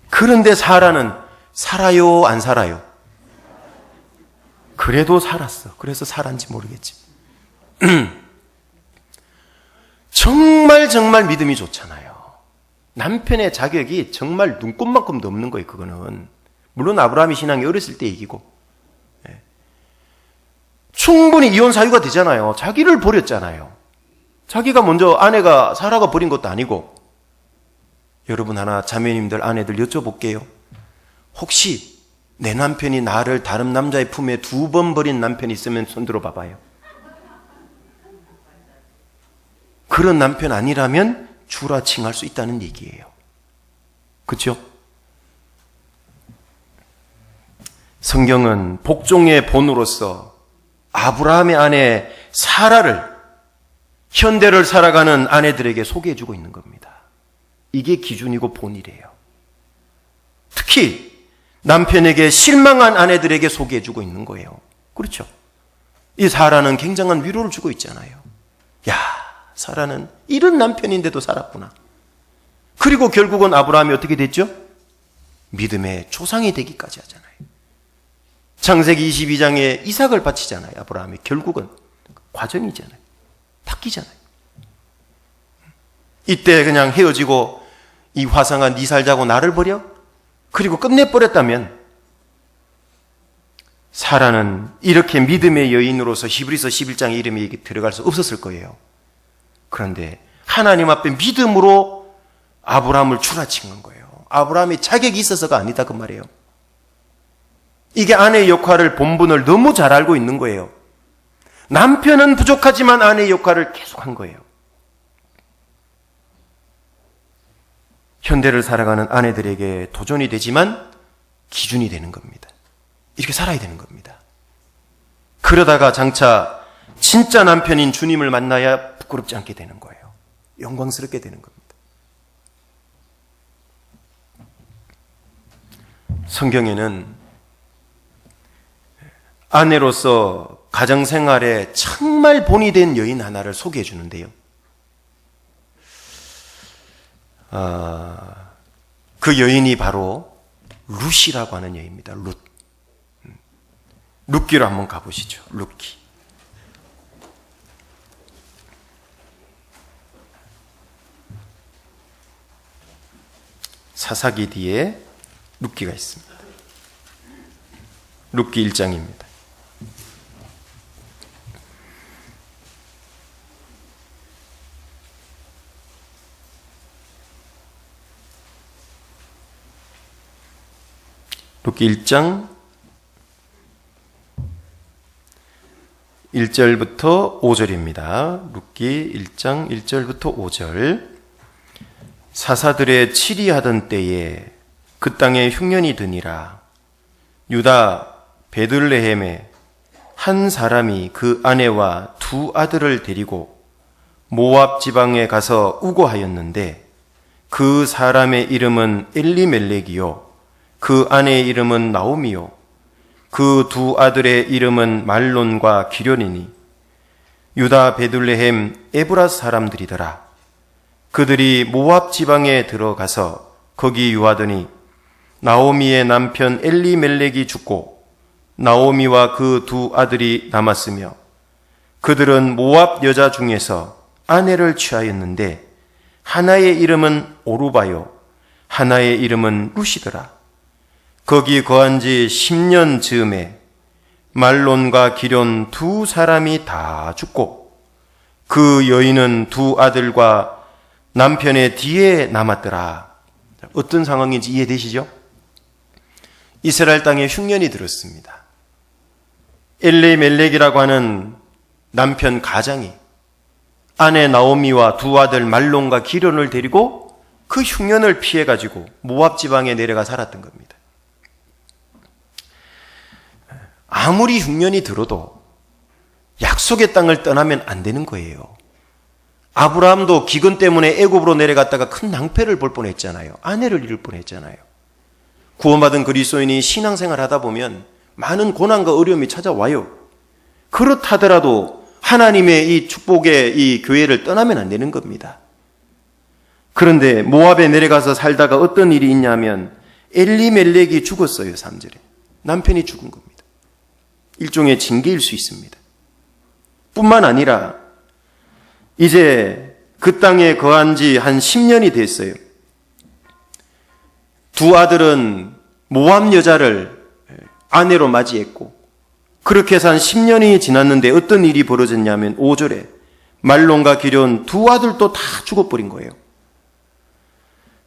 그런데 사라는 살아요, 안 살아요? 그래도 살았어. 그래서 살았는지 모르겠지. 정말 믿음이 좋잖아요. 남편의 자격이 정말 눈꼽만큼도 없는 거예요, 그거는. 물론 아브라함이 신앙이 어렸을 때 얘기고. 충분히 이혼 사유가 되잖아요. 자기를 버렸잖아요. 자기가 먼저 아내가 사라가 버린 것도 아니고. 여러분, 하나 자매님들, 아내들 여쭤볼게요. 혹시 내 남편이 나를 다른 남자의 품에 2번 버린 남편이 있으면 손들어 봐봐요. 그런 남편 아니라면 주라칭할 수 있다는 얘기예요. 그렇죠? 성경은 복종의 본으로서 아브라함의 아내 사라를, 현대를 살아가는 아내들에게 소개해주고 있는 겁니다. 이게 기준이고 본이래요. 특히 남편에게 실망한 아내들에게 소개해주고 있는 거예요. 그렇죠? 이 사라는 굉장한 위로를 주고 있잖아요. 야, 사라는 이런 남편인데도 살았구나. 그리고 결국은 아브라함이 어떻게 됐죠? 믿음의 조상이 되기까지 하잖아요. 창세기 22장에 이삭을 바치잖아요. 아브라함이 결국은 과정이잖아요. 바뀌잖아요. 이때 그냥 헤어지고 이 화상아 네 살자고 나를 버려? 그리고 끝내버렸다면 사라는 이렇게 믿음의 여인으로서 히브리서 11장의 이름이 들어갈 수 없었을 거예요. 그런데 하나님 앞에 믿음으로 아브라함을 추라친 거예요. 아브라함이 자격이 있어서가 아니다 그 말이에요. 이게 아내의 역할을, 본분을 너무 잘 알고 있는 거예요. 남편은 부족하지만 아내의 역할을 계속한 거예요. 현대를 살아가는 아내들에게 도전이 되지만 기준이 되는 겁니다. 이렇게 살아야 되는 겁니다. 그러다가 장차 진짜 남편인 주님을 만나야 부끄럽지 않게 되는 거예요. 영광스럽게 되는 겁니다. 성경에는 아내로서 가정생활에 정말 본이 된 여인 하나를 소개해 주는데요. 그 여인이 바로 룻이라고 하는 여인입니다. 룻. 룻기로 한번 가보시죠. 룻기. 사사기 뒤에 룻기가 있습니다. 룻기 1장입니다. 룻기 1장 1절부터 5절입니다. 룻기 1장 1절부터 5절. 사사들의 치리하던 때에 그 땅에 흉년이 드니라. 유다 베들레헴에 한 사람이 그 아내와 2 아들을 데리고 모압 지방에 가서 우거하였는데 그 사람의 이름은 엘리멜렉이요 그 아내의 이름은 나오미요 그 2 아들의 이름은 말론과 기련이니 유다 베들레헴 에브라 사람들이더라. 그들이 모압 지방에 들어가서 거기 유하더니 나오미의 남편 엘리멜렉이 죽고 나오미와 그 2 아들이 남았으며 그들은 모압 여자 중에서 아내를 취하였는데 하나의 이름은 오르바요 하나의 이름은 룻이더라. 거기 거한 지 10년 즈음에 말론과 기럨 두 사람이 다 죽고 그 여인은 두 아들과 남편의 뒤에 남았더라. 어떤 상황인지 이해되시죠? 이스라엘 땅에 흉년이 들었습니다. 엘레멜렉이라고 하는 남편 가장이 아내 나오미와 두 아들 말론과 기럨을 데리고 그 흉년을 피해가지고 모압 지방에 내려가 살았던 겁니다. 아무리 흉년이 들어도 약속의 땅을 떠나면 안 되는 거예요. 아브라함도 기근 때문에 애굽으로 내려갔다가 큰 낭패를 볼 뻔했잖아요. 아내를 잃을 뻔했잖아요. 구원받은 그리스도인이 신앙생활 하다 보면 많은 고난과 어려움이 찾아와요. 그렇다더라도 하나님의 이 축복의 이 교회를 떠나면 안 되는 겁니다. 그런데 모압에 내려가서 살다가 어떤 일이 있냐면 엘리멜렉이 죽었어요. 3절에. 남편이 죽은 겁니다. 일종의 징계일 수 있습니다. 뿐만 아니라 이제 그 땅에 거한 지 한 10년이 됐어요. 두 아들은 모압 여자를 아내로 맞이했고 그렇게 해서 한 10년이 지났는데 어떤 일이 벌어졌냐면 5절에 말론과 기럨 두 아들도 다 죽어버린 거예요.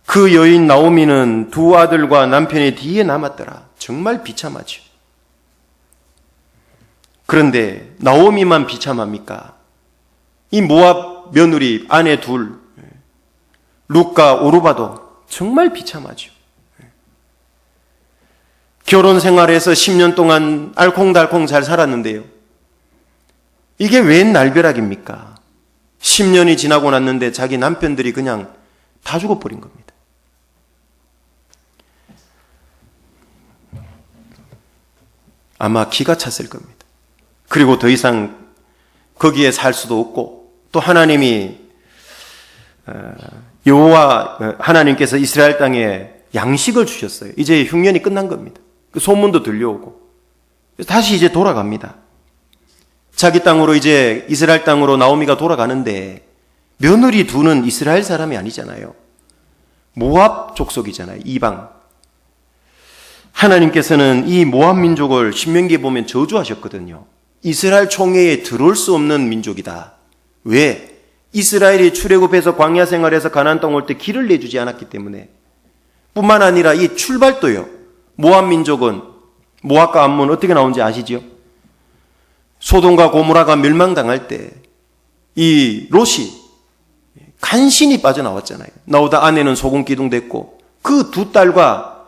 그 여인 나오미는 두 아들과 남편의 뒤에 남았더라. 정말 비참하죠. 그런데 나오미만 비참합니까? 이 모압 며느리 아내 둘 룻과 오르바도 정말 비참하죠. 결혼 생활에서 10년 동안 알콩달콩 잘 살았는데요. 이게 웬 날벼락입니까? 10년이 지나고 났는데 자기 남편들이 그냥 다 죽어버린 겁니다. 아마 기가 찼을 겁니다. 그리고 더 이상 거기에 살 수도 없고 또 하나님이 여호와 하나님께서 이스라엘 땅에 양식을 주셨어요. 이제 흉년이 끝난 겁니다. 그 소문도 들려오고 다시 이제 돌아갑니다. 자기 땅으로 이제 이스라엘 땅으로 나오미가 돌아가는데 며느리 두는 이스라엘 사람이 아니잖아요. 모압 족속이잖아요. 이방. 하나님께서는 이 모압 민족을 신명기에 보면 저주하셨거든요. 이스라엘 총회에 들어올 수 없는 민족이다. 왜? 이스라엘이 출애굽해서 광야 생활에서 가나안 땅 올 때 길을 내주지 않았기 때문에. 뿐만 아니라 이 출발도요. 모압 민족은 모압과 암몬 어떻게 나온지 아시죠? 소돔과 고모라가 멸망당할 때 이 롯이 간신히 빠져나왔잖아요. 나오다 아내는 소금기둥 됐고 그 두 딸과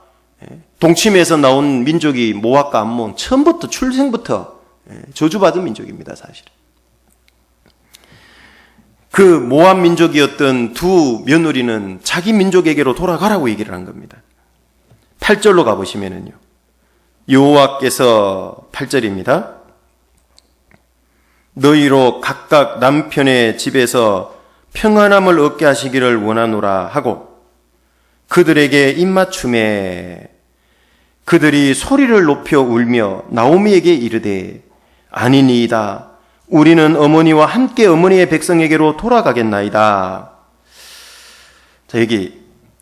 동침에서 나온 민족이 모압과 암몬 처음부터 출생부터 저주받은 민족입니다. 사실. 그 모압 민족이었던 두 며느리는 자기 민족에게로 돌아가라고 얘기를 한 겁니다. 8절로 가보시면은요. 여호와께서 8절입니다. 너희로 각각 남편의 집에서 평안함을 얻게 하시기를 원하노라 하고 그들에게 입맞춤에 그들이 소리를 높여 울며 나오미에게 이르되 아니니이다. 우리는 어머니와 함께 어머니의 백성에게로 돌아가겠나이다. 자, 여기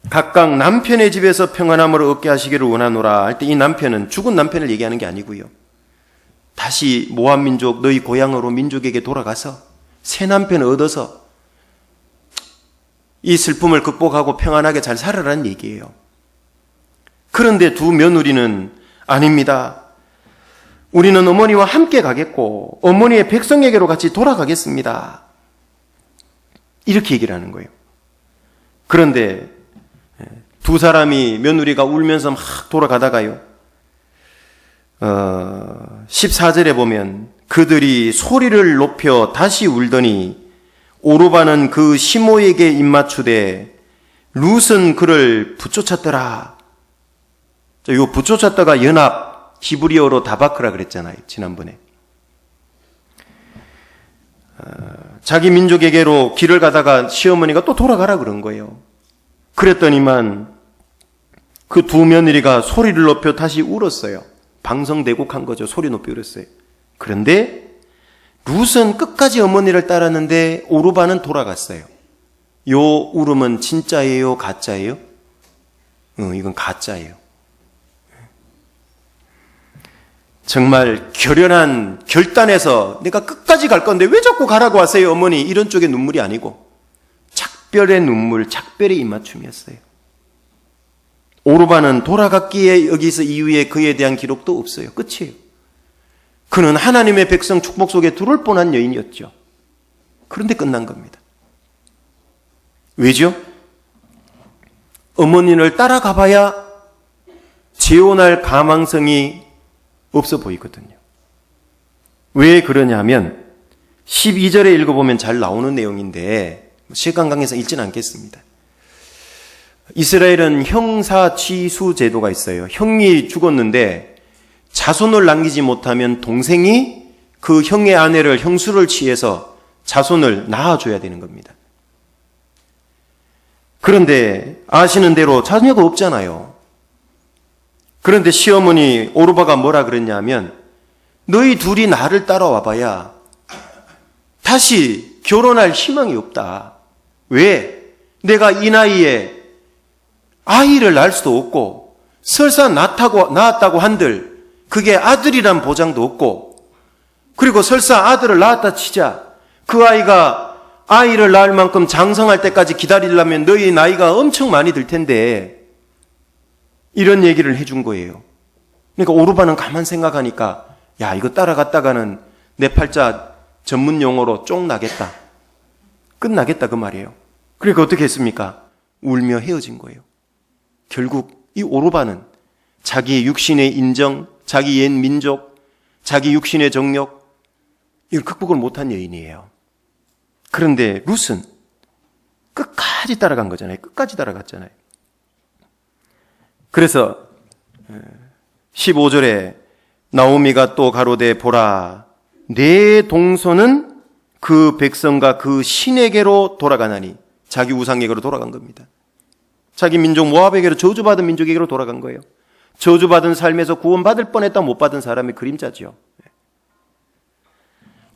각각 남편의 집에서 평안함을 얻게 하시기를 원하노라 할 때 이 남편은 죽은 남편을 얘기하는 게 아니고요. 다시 모압 민족 너희 고향으로 민족에게 돌아가서 새 남편 얻어서 이 슬픔을 극복하고 평안하게 잘 살아라는 얘기예요. 그런데 두 며느리는 아닙니다. 우리는 어머니와 함께 가겠고 어머니의 백성에게로 같이 돌아가겠습니다. 이렇게 얘기를 하는 거예요. 그런데 두 사람이 며느리가 울면서 막 돌아가다가요. 14절에 보면 그들이 소리를 높여 다시 울더니 오르바는 그 시모에게 입맞추되 룻은 그를 붙쫓았더라. 이거 붙쫓았다가 연합 히브리어로 다바크라 그랬잖아요. 지난번에. 자기 민족에게로 길을 가다가 시어머니가 또 돌아가라 그런 거예요. 그랬더니만 그 두 며느리가 소리를 높여 다시 울었어요. 방성대곡한 거죠. 소리 높이 울었어요. 그런데 룻은 끝까지 어머니를 따랐는데 오르바는 돌아갔어요. 요 울음은 진짜예요? 가짜예요? 이건 가짜예요. 정말 결연한 결단에서 내가 끝까지 갈 건데 왜 자꾸 가라고 하세요 어머니, 이런 쪽의 눈물이 아니고 작별의 눈물, 작별의 입맞춤이었어요. 오르바는 돌아갔기에 여기서 이후에 그에 대한 기록도 없어요. 끝이에요. 그는 하나님의 백성 축복 속에 들어올 뻔한 여인이었죠. 그런데 끝난 겁니다. 왜죠? 어머니를 따라가봐야 재혼할 가망성이 없어 보이거든요. 왜 그러냐면 12절에 읽어보면 잘 나오는 내용인데 시간 관계상 읽지는 않겠습니다. 이스라엘은 형사취수 제도가 있어요. 형이 죽었는데 자손을 남기지 못하면 동생이 그 형의 아내를 형수를 취해서 자손을 낳아줘야 되는 겁니다. 그런데 아시는 대로 자녀가 없잖아요. 그런데 시어머니 오르바가 뭐라 그랬냐면 너희 둘이 나를 따라와 봐야 다시 결혼할 희망이 없다. 왜? 내가 이 나이에 아이를 낳을 수도 없고 설사 낳았다고 한들 그게 아들이란 보장도 없고, 그리고 설사 아들을 낳았다 치자 그 아이가 아이를 낳을 만큼 장성할 때까지 기다리려면 너희 나이가 엄청 많이 들 텐데, 이런 얘기를 해준 거예요. 그러니까 오르바는 가만 생각하니까 야, 이거 따라갔다가는 내 팔자 전문 용어로 쫑 나겠다, 끝나겠다 그 말이에요. 그러니까 어떻게 했습니까? 울며 헤어진 거예요. 결국 이 오르바는 자기의 육신의 인정, 자기 옛 민족, 자기 육신의 정욕, 이걸 극복을 못한 여인이에요. 그런데 룻은 끝까지 따라간 거잖아요. 끝까지 따라갔잖아요. 그래서 15절에 나오미가 또 가로되 보라, 내 동서는 그 백성과 그 신에게로 돌아가나니, 자기 우상에게로 돌아간 겁니다. 자기 민족 모압에게로, 저주받은 민족에게로 돌아간 거예요. 저주받은 삶에서 구원받을 뻔했다 못 받은 사람의 그림자죠.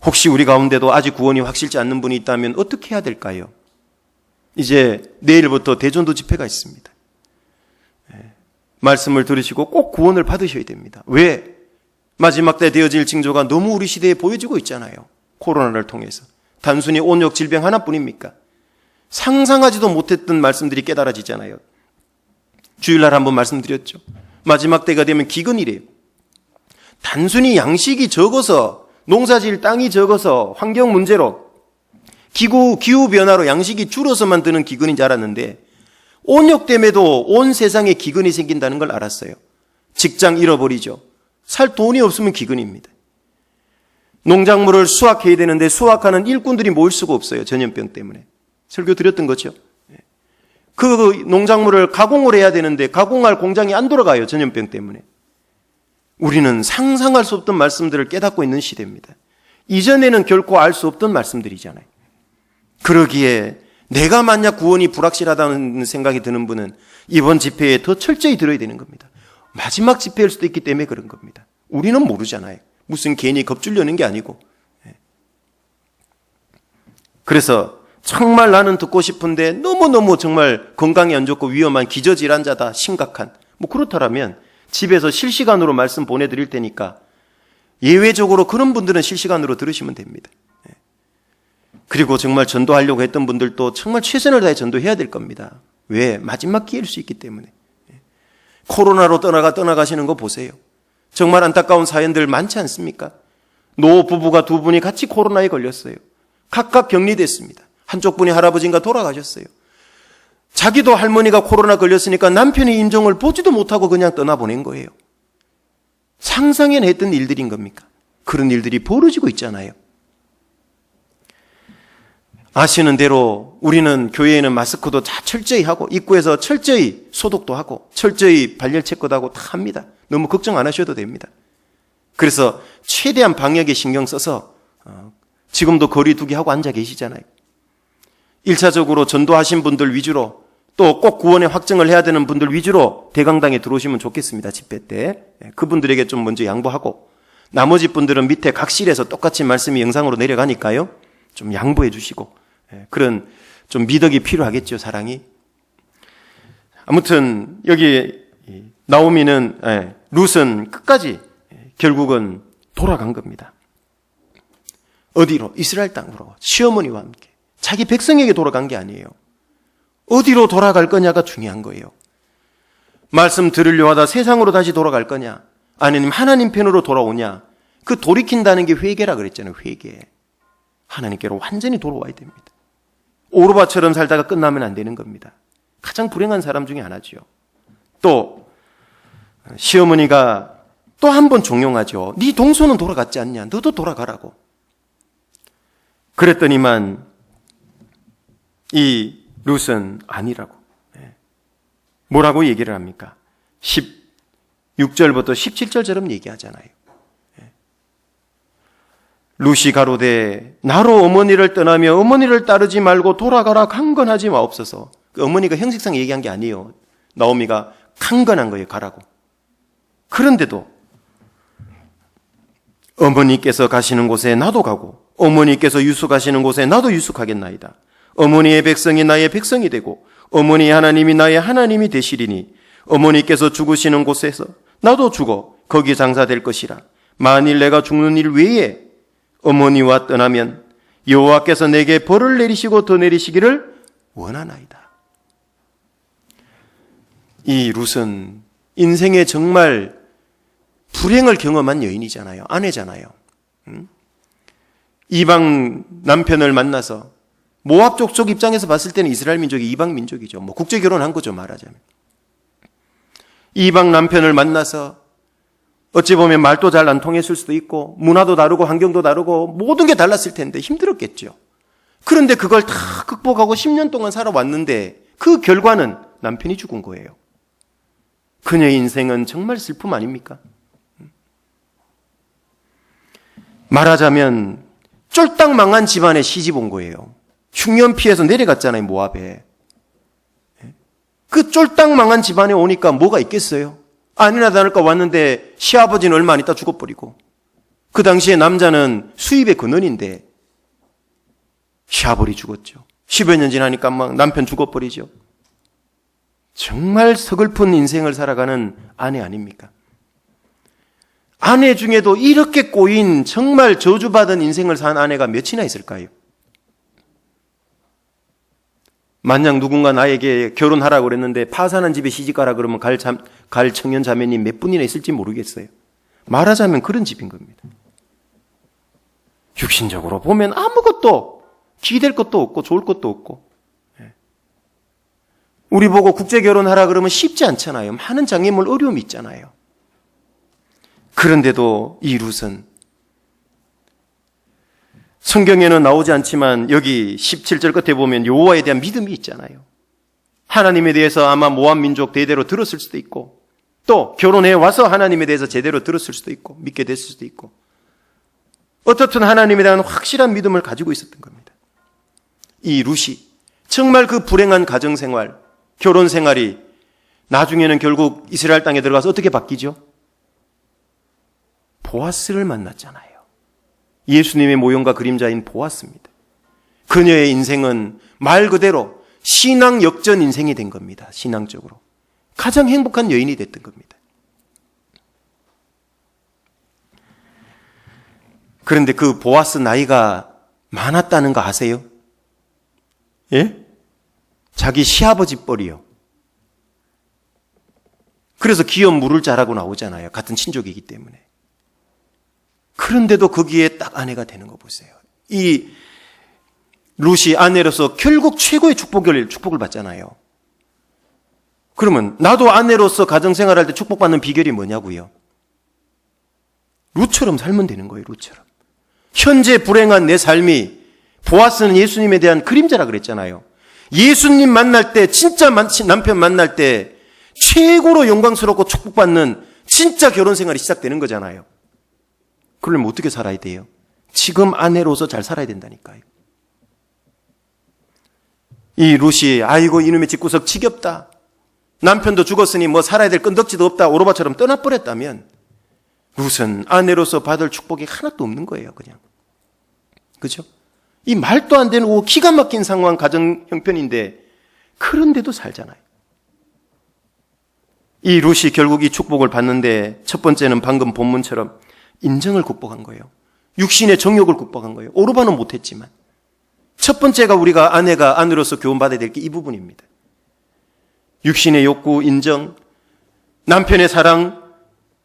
혹시 우리 가운데도 아직 구원이 확실치 않는 분이 있다면 어떻게 해야 될까요? 이제 내일부터 대전도 집회가 있습니다. 말씀을 들으시고 꼭 구원을 받으셔야 됩니다. 왜? 마지막 때 되어질 징조가 너무 우리 시대에 보여지고 있잖아요. 코로나를 통해서. 단순히 온역 질병 하나뿐입니까? 상상하지도 못했던 말씀들이 깨달아지잖아요. 주일날 한번 말씀드렸죠. 마지막 때가 되면 기근이래요. 단순히 양식이 적어서, 농사질 땅이 적어서 환경 문제로, 기후 변화로 양식이 줄어서만 드는 기근인 줄 알았는데 온역 때문에도 온 세상에 기근이 생긴다는 걸 알았어요. 직장 잃어버리죠. 살 돈이 없으면 기근입니다. 농작물을 수확해야 되는데 수확하는 일꾼들이 모일 수가 없어요. 전염병 때문에. 설교 드렸던 거죠. 그 농작물을 가공을 해야 되는데 가공할 공장이 안 돌아가요. 전염병 때문에. 우리는 상상할 수 없던 말씀들을 깨닫고 있는 시대입니다. 이전에는 결코 알 수 없던 말씀들이잖아요. 그러기에 내가 만약 구원이 불확실하다는 생각이 드는 분은 이번 집회에 더 철저히 들어야 되는 겁니다. 마지막 집회일 수도 있기 때문에 그런 겁니다. 우리는 모르잖아요. 무슨 괜히 겁주려는 게 아니고. 그래서 정말 나는 듣고 싶은데 너무너무 정말 건강에 안 좋고 위험한 기저질환자다, 심각한, 뭐 그렇다면 집에서 실시간으로 말씀 보내드릴 테니까 예외적으로 그런 분들은 실시간으로 들으시면 됩니다. 그리고 정말 전도하려고 했던 분들도 정말 최선을 다해 전도해야 될 겁니다. 왜? 마지막 기회일 수 있기 때문에. 코로나로 떠나가시는 거 보세요. 정말 안타까운 사연들 많지 않습니까? 노 부부가 두 분이 같이 코로나에 걸렸어요. 각각 격리됐습니다. 한쪽 분이 할아버지인가 돌아가셨어요. 자기도 할머니가 코로나 걸렸으니까 남편의 임종을 보지도 못하고 그냥 떠나보낸 거예요. 상상해는 했던 일들인 겁니까? 그런 일들이 벌어지고 있잖아요. 아시는 대로 우리는 교회에는 마스크도 다 철저히 하고, 입구에서 철저히 소독도 하고, 철저히 발열 체크도 하고 다 합니다. 너무 걱정 안 하셔도 됩니다. 그래서 최대한 방역에 신경 써서 지금도 거리 두기 하고 앉아 계시잖아요. 1차적으로 전도하신 분들 위주로, 또 꼭 구원의 확증을 해야 되는 분들 위주로 대강당에 들어오시면 좋겠습니다. 집회 때. 그분들에게 좀 먼저 양보하고, 나머지 분들은 밑에 각실에서 똑같이 말씀이 영상으로 내려가니까요, 좀 양보해 주시고, 그런 좀 미덕이 필요하겠죠, 사랑이. 아무튼 여기 나오미는, 룻은 끝까지 결국은 돌아간 겁니다. 어디로? 이스라엘 땅으로. 시어머니와 함께. 자기 백성에게 돌아간 게 아니에요. 어디로 돌아갈 거냐가 중요한 거예요. 말씀 들으려 하다 세상으로 다시 돌아갈 거냐? 아니면 하나님 편으로 돌아오냐? 그 돌이킨다는 게 회개라 그랬잖아요. 회개. 하나님께로 완전히 돌아와야 됩니다. 오르바처럼 살다가 끝나면 안 되는 겁니다. 가장 불행한 사람 중에 하나죠. 또 시어머니가 또 한 번 종용하죠. 네 동서는 돌아갔지 않냐? 너도 돌아가라고. 그랬더니만 이 룻은 아니라고. 뭐라고 얘기를 합니까? 16절부터 17절처럼 얘기하잖아요. 룻이 가로되 나로 어머니를 떠나며 어머니를 따르지 말고 돌아가라 강건하지 마옵소서. 그 어머니가 형식상 얘기한 게 아니에요. 나오미가 강건한 거예요. 가라고. 그런데도 어머니께서 가시는 곳에 나도 가고 어머니께서 유숙하시는 곳에 나도 유숙하겠나이다. 어머니의 백성이 나의 백성이 되고 어머니의 하나님이 나의 하나님이 되시리니 어머니께서 죽으시는 곳에서 나도 죽어 거기 장사될 것이라. 만일 내가 죽는 일 외에 어머니와 떠나면 여호와께서 내게 벌을 내리시고 더 내리시기를 원하나이다. 이 룻은 인생에 정말 불행을 경험한 여인이잖아요. 아내잖아요. 이방 남편을 만나서 모압 족속 입장에서 봤을 때는 이스라엘 민족이 이방 민족이죠. 뭐 국제 결혼한 거죠, 말하자면. 이방 남편을 만나서 어찌 보면 말도 잘 안 통했을 수도 있고 문화도 다르고 환경도 다르고 모든 게 달랐을 텐데 힘들었겠죠. 그런데 그걸 다 극복하고 10년 동안 살아왔는데 그 결과는 남편이 죽은 거예요. 그녀의 인생은 정말 슬픔 아닙니까? 말하자면 쫄딱 망한 집안에 시집 온 거예요. 흉년 피해서 내려갔잖아요, 모압에. 그 쫄딱 망한 집안에 오니까 뭐가 있겠어요? 아니나 다를까 왔는데 시아버지는 얼마 안 있다 죽어버리고 그 당시에 남자는 수입의 근원인데 시아버지 죽었죠. 10여 년 지나니까 막 남편 죽어버리죠. 정말 서글픈 인생을 살아가는 아내 아닙니까? 아내 중에도 이렇게 꼬인 정말 저주받은 인생을 산 아내가 몇이나 있을까요? 만약 누군가 나에게 결혼하라고 그랬는데 파산한 집에 시집가라 그러면 갈 청년 자매님 몇 분이나 있을지 모르겠어요. 말하자면 그런 집인 겁니다. 육신적으로 보면 아무것도 기댈 것도 없고 좋을 것도 없고. 우리 보고 국제 결혼하라 그러면 쉽지 않잖아요. 많은 장애물 어려움이 있잖아요. 그런데도 이 룻은 성경에는 나오지 않지만 여기 17절 끝에 보면 여호와에 대한 믿음이 있잖아요. 하나님에 대해서 아마 모압 민족 대대로 들었을 수도 있고 또 결혼해 와서 하나님에 대해서 제대로 들었을 수도 있고 믿게 됐을 수도 있고 어떻든 하나님에 대한 확실한 믿음을 가지고 있었던 겁니다. 이 룻이 정말 그 불행한 가정생활, 결혼생활이 나중에는 결국 이스라엘 땅에 들어가서 어떻게 바뀌죠? 보아스를 만났잖아요. 예수님의 모형과 그림자인 보아스입니다. 그녀의 인생은 말 그대로 신앙 역전 인생이 된 겁니다. 신앙적으로. 가장 행복한 여인이 됐던 겁니다. 그런데 그 보아스 나이가 많았다는 거 아세요? 예? 자기 시아버지 뻘이요. 그래서 기업 물을 자라고 나오잖아요. 같은 친족이기 때문에. 그런데도 거기에 딱 아내가 되는 거 보세요. 이 룻이 아내로서 결국 최고의 축복을 받잖아요. 그러면 나도 아내로서 가정생활할 때 축복받는 비결이 뭐냐고요? 룻처럼 살면 되는 거예요. 룻처럼. 현재 불행한 내 삶이 보아스는 예수님에 대한 그림자라 그랬잖아요. 예수님 만날 때 진짜 남편 만날 때 최고로 영광스럽고 축복받는 진짜 결혼생활이 시작되는 거잖아요. 그러려면 어떻게 살아야 돼요? 지금 아내로서 잘 살아야 된다니까요. 이 룻이 아이고 이놈의 집구석 지겹다. 남편도 죽었으니 뭐 살아야 될 끈덕지도 없다. 오로바처럼 떠나버렸다면 룻은 아내로서 받을 축복이 하나도 없는 거예요. 그냥. 그죠? 이 말도 안 되는 기가 막힌 상황 가정 형편인데 그런데도 살잖아요. 이 룻이 결국 이 축복을 받는데 첫 번째는 방금 본문처럼 인정을 극복한 거예요. 육신의 정욕을 극복한 거예요. 오르반은 못했지만. 첫 번째가 우리가 아내가 아내로서 교훈받아야 될 게 이 부분입니다. 육신의 욕구, 인정, 남편의 사랑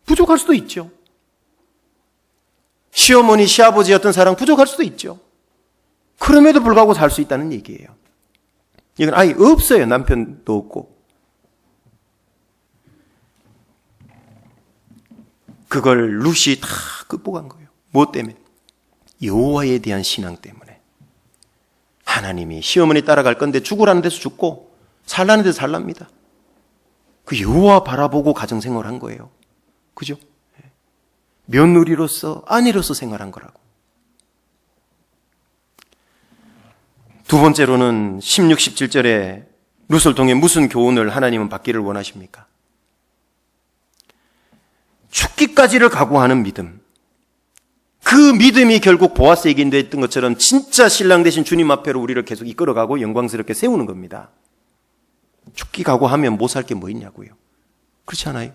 부족할 수도 있죠. 시어머니, 시아버지 어떤 사랑 부족할 수도 있죠. 그럼에도 불구하고 살 수 있다는 얘기예요. 이건 아예 없어요. 남편도 없고. 그걸 룻이 다 극복한 거예요. 무엇 때문에? 여호와에 대한 신앙 때문에. 하나님이 시어머니 따라갈 건데 죽으라는 데서 죽고 살라는 데서 살랍니다. 그 여호와 바라보고 가정생활한 거예요. 그죠? 며느리로서 아내로서 생활한 거라고. 두 번째로는 16, 17절에 룻을 통해 무슨 교훈을 하나님은 받기를 원하십니까? 죽기까지를 각오하는 믿음. 그 믿음이 결국 보아스에게 인도했던 것처럼 진짜 신랑 되신 주님 앞에로 우리를 계속 이끌어가고 영광스럽게 세우는 겁니다. 죽기 각오하면 못 살 게 뭐 있냐고요. 그렇지 않아요?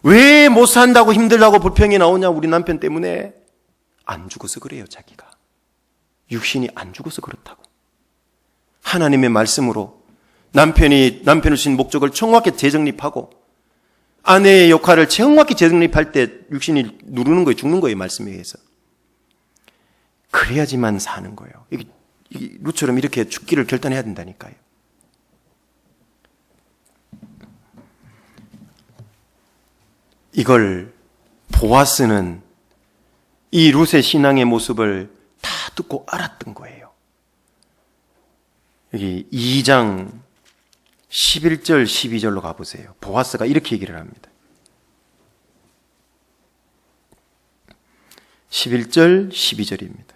왜 못 산다고 힘들다고 불평이 나오냐? 우리 남편 때문에. 안 죽어서 그래요, 자기가. 육신이 안 죽어서 그렇다고. 하나님의 말씀으로 남편을 주신 목적을 정확히 재정립하고 아내의 역할을 정확히 재정립할 때 육신이 누르는 거예요. 죽는 거예요. 말씀에 의해서. 그래야지만 사는 거예요. 룻처럼 이렇게 죽기를 결단해야 된다니까요. 이걸 보아스는 이 룻의 신앙의 모습을 다 듣고 알았던 거예요. 여기 2장 11절 12절로 가보세요. 보아스가 이렇게 얘기를 합니다. 11절 12절입니다.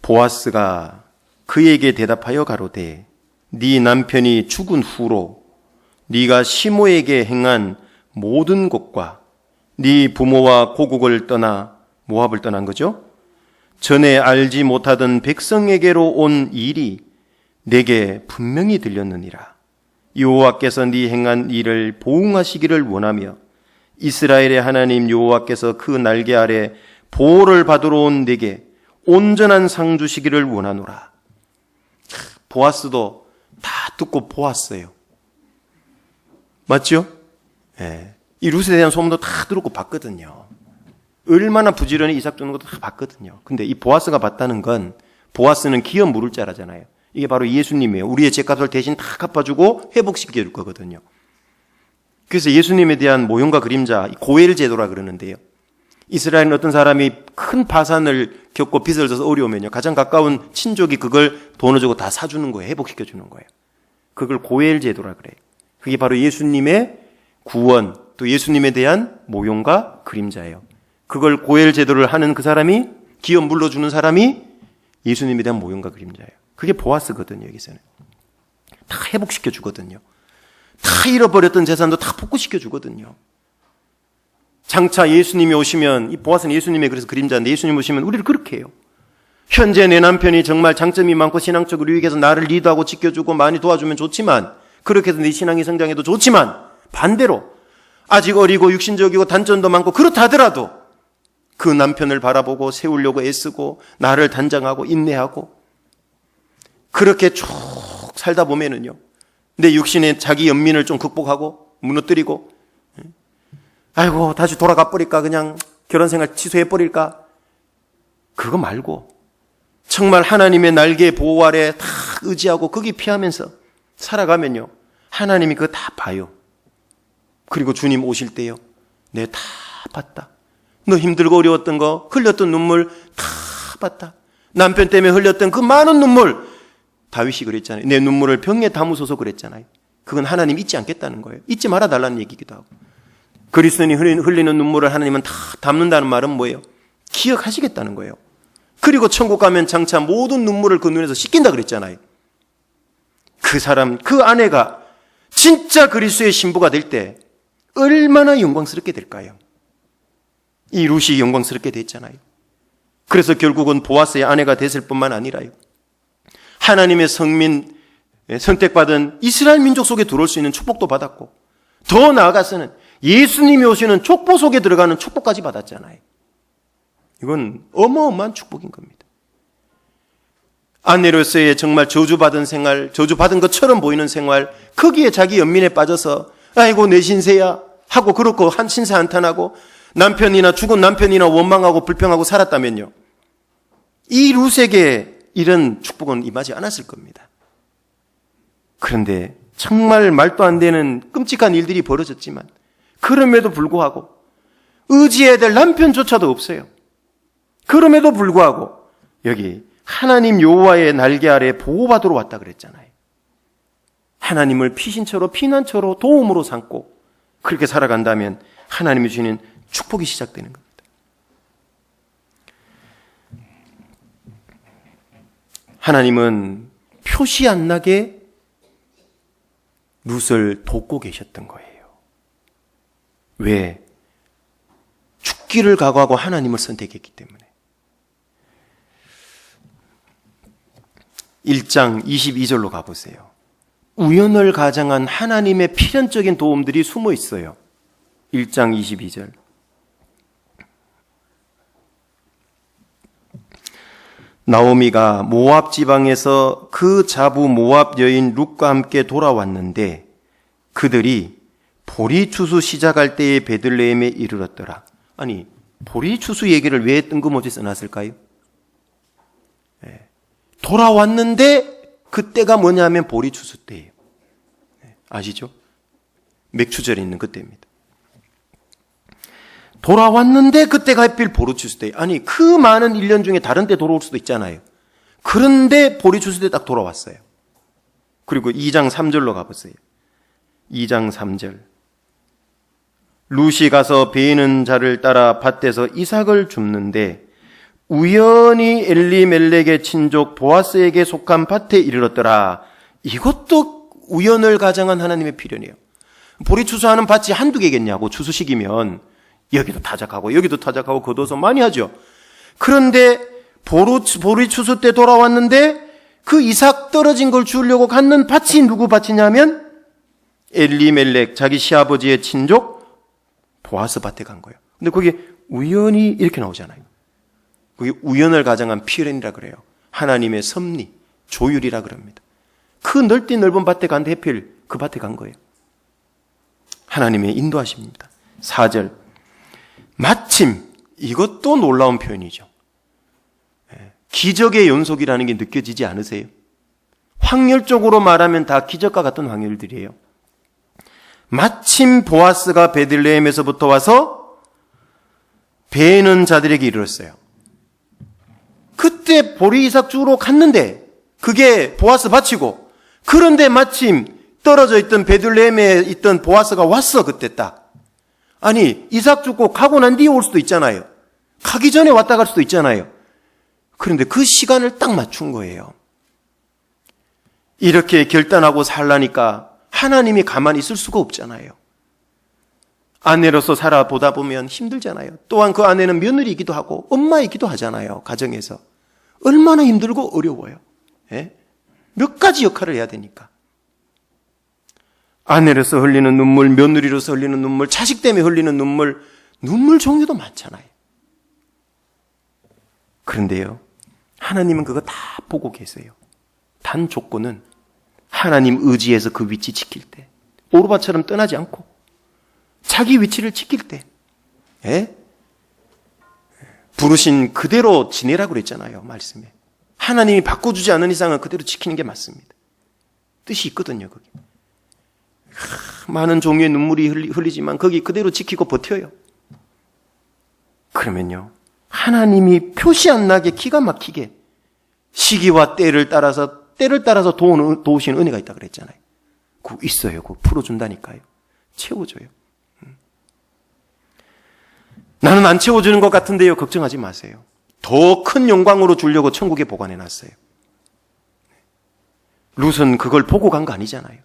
보아스가 그에게 대답하여 가로되 네 남편이 죽은 후로 네가 시모에게 행한 모든 것과 네 부모와 고국을 떠나 모압을 떠난 거죠. 전에 알지 못하던 백성에게로 온 일이 내게 분명히 들렸느니라. 여호와께서 네 행한 일을 보응하시기를 원하며 이스라엘의 하나님 여호와께서 그 날개 아래 보호를 받으러 온 내게 온전한 상 주시기를 원하노라. 보아스도 다 듣고 보았어요. 맞죠? 예. 이 룻에 대한 소문도 다 들었고 봤거든요. 얼마나 부지런히 이삭 주는 것도 다 봤거든요. 근데 이 보아스가 봤다는 건 보아스는 기업 물을 자라잖아요. 이게 바로 예수님이에요. 우리의 죄값을 대신 다 갚아주고 회복시켜 줄 거거든요. 그래서 예수님에 대한 모형과 그림자, 고엘 제도라 그러는데요. 이스라엘은 어떤 사람이 큰 파산을 겪고 빚을 져서 어려우면요, 가장 가까운 친족이 그걸 돈을 주고 다 사주는 거예요. 회복시켜 주는 거예요. 그걸 고엘 제도라 그래요. 그게 바로 예수님의 구원, 또 예수님에 대한 모형과 그림자예요. 그걸 고엘 제도를 하는 그 사람이, 기업 물러주는 사람이 예수님에 대한 모형과 그림자예요. 그게 보아스거든요, 여기서는. 다 회복시켜 주거든요. 다 잃어버렸던 재산도 다 복구시켜 주거든요. 장차 예수님이 오시면, 이 보아스는 예수님의 그래서 그림자인데, 예수님 오시면 우리를 그렇게 해요. 현재 내 남편이 정말 장점이 많고 신앙적으로 유익해서 나를 리드하고 지켜주고 많이 도와주면 좋지만, 그렇게 해서 네 신앙이 성장해도 좋지만, 반대로 아직 어리고 육신적이고 단점도 많고 그렇다 하더라도 그 남편을 바라보고 세우려고 애쓰고 나를 단장하고 인내하고 그렇게 쭉 살다 보면은요, 내 육신의 자기 연민을 좀 극복하고 무너뜨리고, 아이고 다시 돌아가 버릴까, 그냥 결혼생활 취소해 버릴까, 그거 말고 정말 하나님의 날개 보호 아래 다 의지하고 거기 피하면서 살아가면요, 하나님이 그거 다 봐요. 그리고 주님 오실 때요, 내 다 봤다. 너 힘들고 어려웠던 거, 흘렸던 눈물 다 봤다. 남편 때문에 흘렸던 그 많은 눈물, 다윗이 그랬잖아요. 내 눈물을 병에 담으소서 그랬잖아요. 그건 하나님 잊지 않겠다는 거예요. 잊지 말아달라는 얘기기도 하고. 그리스도인이 흘리는 눈물을 하나님은 다 담는다는 말은 뭐예요? 기억하시겠다는 거예요. 그리고 천국 가면 장차 모든 눈물을 그 눈에서 씻긴다 그랬잖아요. 그 사람, 그 아내가 진짜 그리스도의 신부가 될 때 얼마나 영광스럽게 될까요? 이 룻이 영광스럽게 됐잖아요. 그래서 결국은 보아스의 아내가 됐을 뿐만 아니라요, 하나님의 성민, 선택받은 이스라엘 민족 속에 들어올 수 있는 축복도 받았고, 더 나아가서는 예수님이 오시는 족보 속에 들어가는 축복까지 받았잖아요. 이건 어마어마한 축복인 겁니다. 아내로서의 정말 저주받은 생활, 저주받은 것처럼 보이는 생활, 거기에 자기 연민에 빠져서 아이고 내 신세야 하고 그렇고 한 신세 한탄하고 남편이나 죽은 남편이나 원망하고 불평하고 살았다면요, 이 룻에게 이런 축복은 임하지 않았을 겁니다. 그런데 정말 말도 안 되는 끔찍한 일들이 벌어졌지만 그럼에도 불구하고 의지해야 될 남편조차도 없어요. 그럼에도 불구하고 여기 하나님 여호와의 날개 아래 보호받으러 왔다 그랬잖아요. 하나님을 피신처로 피난처로 도움으로 삼고 그렇게 살아간다면 하나님이 주시는 축복이 시작되는 겁니다. 하나님은 표시 안 나게 룻을 돕고 계셨던 거예요. 왜? 죽기를 각오하고 하나님을 선택했기 때문에. 1장 22절로 가보세요. 우연을 가장한 하나님의 필연적인 도움들이 숨어 있어요. 1장 22절. 나오미가 모압 지방에서 그 자부 모압 여인 룻과 함께 돌아왔는데 그들이 보리 추수 시작할 때에 베들레헴에 이르렀더라. 아니, 보리 추수 얘기를 왜 뜬금없이 써놨을까요? 돌아왔는데 그때가 뭐냐면 보리 추수 때예요. 아시죠? 맥추절에 있는 그때입니다. 돌아왔는데 그때가 하필 보리 추수 때. 아니, 그 많은 1년 중에 다른 때 돌아올 수도 있잖아요. 그런데 보리 추수 때 딱 돌아왔어요. 그리고 2장 3절로 가보세요. 2장 3절. 룻이 가서 베이는 자를 따라 밭에서 이삭을 줍는데 우연히 엘리멜렉의 친족 보아스에게 속한 밭에 이르렀더라. 이것도 우연을 가장한 하나님의 필연이에요. 보리 추수하는 밭이 한두 개겠냐고. 추수식이면 여기도 타작하고 여기도 타작하고 걷어서 많이 하죠. 그런데 보리 추수 때 돌아왔는데 그 이삭 떨어진 걸 주려고 갖는 밭이 누구 밭이냐면 엘리멜렉, 자기 시아버지의 친족 보아스 밭에 간 거예요. 근데 거기 우연히 이렇게 나오잖아요. 그게 우연을 가장한 필연이라 그래요. 하나님의 섭리, 조율이라 그럽니다. 그 넓디 넓은 밭에 간데 하필 그 밭에 간 거예요. 하나님의 인도하십니다. 4절. 마침, 이것도 놀라운 표현이죠. 기적의 연속이라는 게 느껴지지 않으세요? 확률적으로 말하면 다 기적과 같은 확률들이에요. 마침 보아스가 베들레헴에서부터 와서 베는 자들에게 이르렀어요. 그때 보리 이삭 주우러 갔는데 그게 보아스 밭이고, 그런데 마침 떨어져 있던 베들레헴에 있던 보아스가 왔어. 그때 딱. 아니, 이삭 주고 가고 난 뒤에 올 수도 있잖아요. 가기 전에 왔다 갈 수도 있잖아요. 그런데 그 시간을 딱 맞춘 거예요. 이렇게 결단하고 살라니까 하나님이 가만히 있을 수가 없잖아요. 아내로서 살아보다 보면 힘들잖아요. 또한 그 아내는 며느리이기도 하고 엄마이기도 하잖아요. 가정에서. 얼마나 힘들고 어려워요. 몇 가지 역할을 해야 되니까. 아내로서 흘리는 눈물, 며느리로서 흘리는 눈물, 자식 때문에 흘리는 눈물, 눈물 종류도 많잖아요. 그런데요, 하나님은 그거 다 보고 계세요. 단 조건은 하나님 의지에서 그 위치 지킬 때, 오르바처럼 떠나지 않고 자기 위치를 지킬 때, 부르신 그대로 지내라고 그랬잖아요. 말씀에. 하나님이 바꿔주지 않은 이상은 그대로 지키는 게 맞습니다. 뜻이 있거든요. 거기. 많은 종류의 눈물이 흘리지만 거기 그대로 지키고 버텨요. 그러면요, 하나님이 표시 안 나게 기가 막히게 시기와 때를 따라서 도우시는 은혜가 있다고 그랬잖아요. 그거 있어요. 그거 풀어준다니까요. 채워줘요. 나는 안 채워주는 것 같은데요. 걱정하지 마세요. 더 큰 영광으로 주려고 천국에 보관해놨어요. 룻은 그걸 보고 간 거 아니잖아요.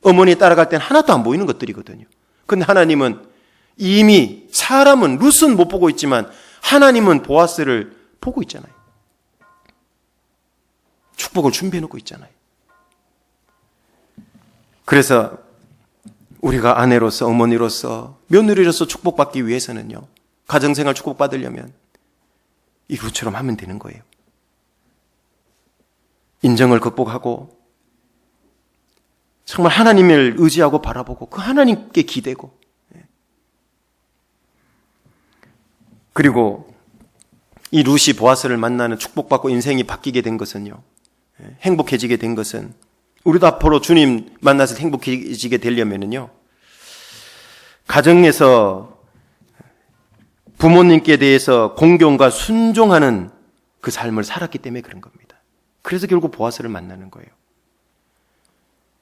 어머니 따라갈 땐 하나도 안 보이는 것들이거든요. 근데 하나님은 이미, 사람은, 룻은 못 보고 있지만 하나님은 보아스를 보고 있잖아요. 축복을 준비해놓고 있잖아요. 그래서 우리가 아내로서, 어머니로서, 며느리로서 축복받기 위해서는요, 가정생활 축복받으려면 이 루처럼 하면 되는 거예요. 인정을 극복하고 정말 하나님을 의지하고 바라보고 그 하나님께 기대고, 그리고 이 룻이 보아스를 만나는 축복받고 인생이 바뀌게 된 것은요, 행복해지게 된 것은, 우리도 앞으로 주님 만나서 행복해지게 되려면은요, 가정에서 부모님께 대해서 공경과 순종하는 그 삶을 살았기 때문에 그런 겁니다. 그래서 결국 보아스를 만나는 거예요.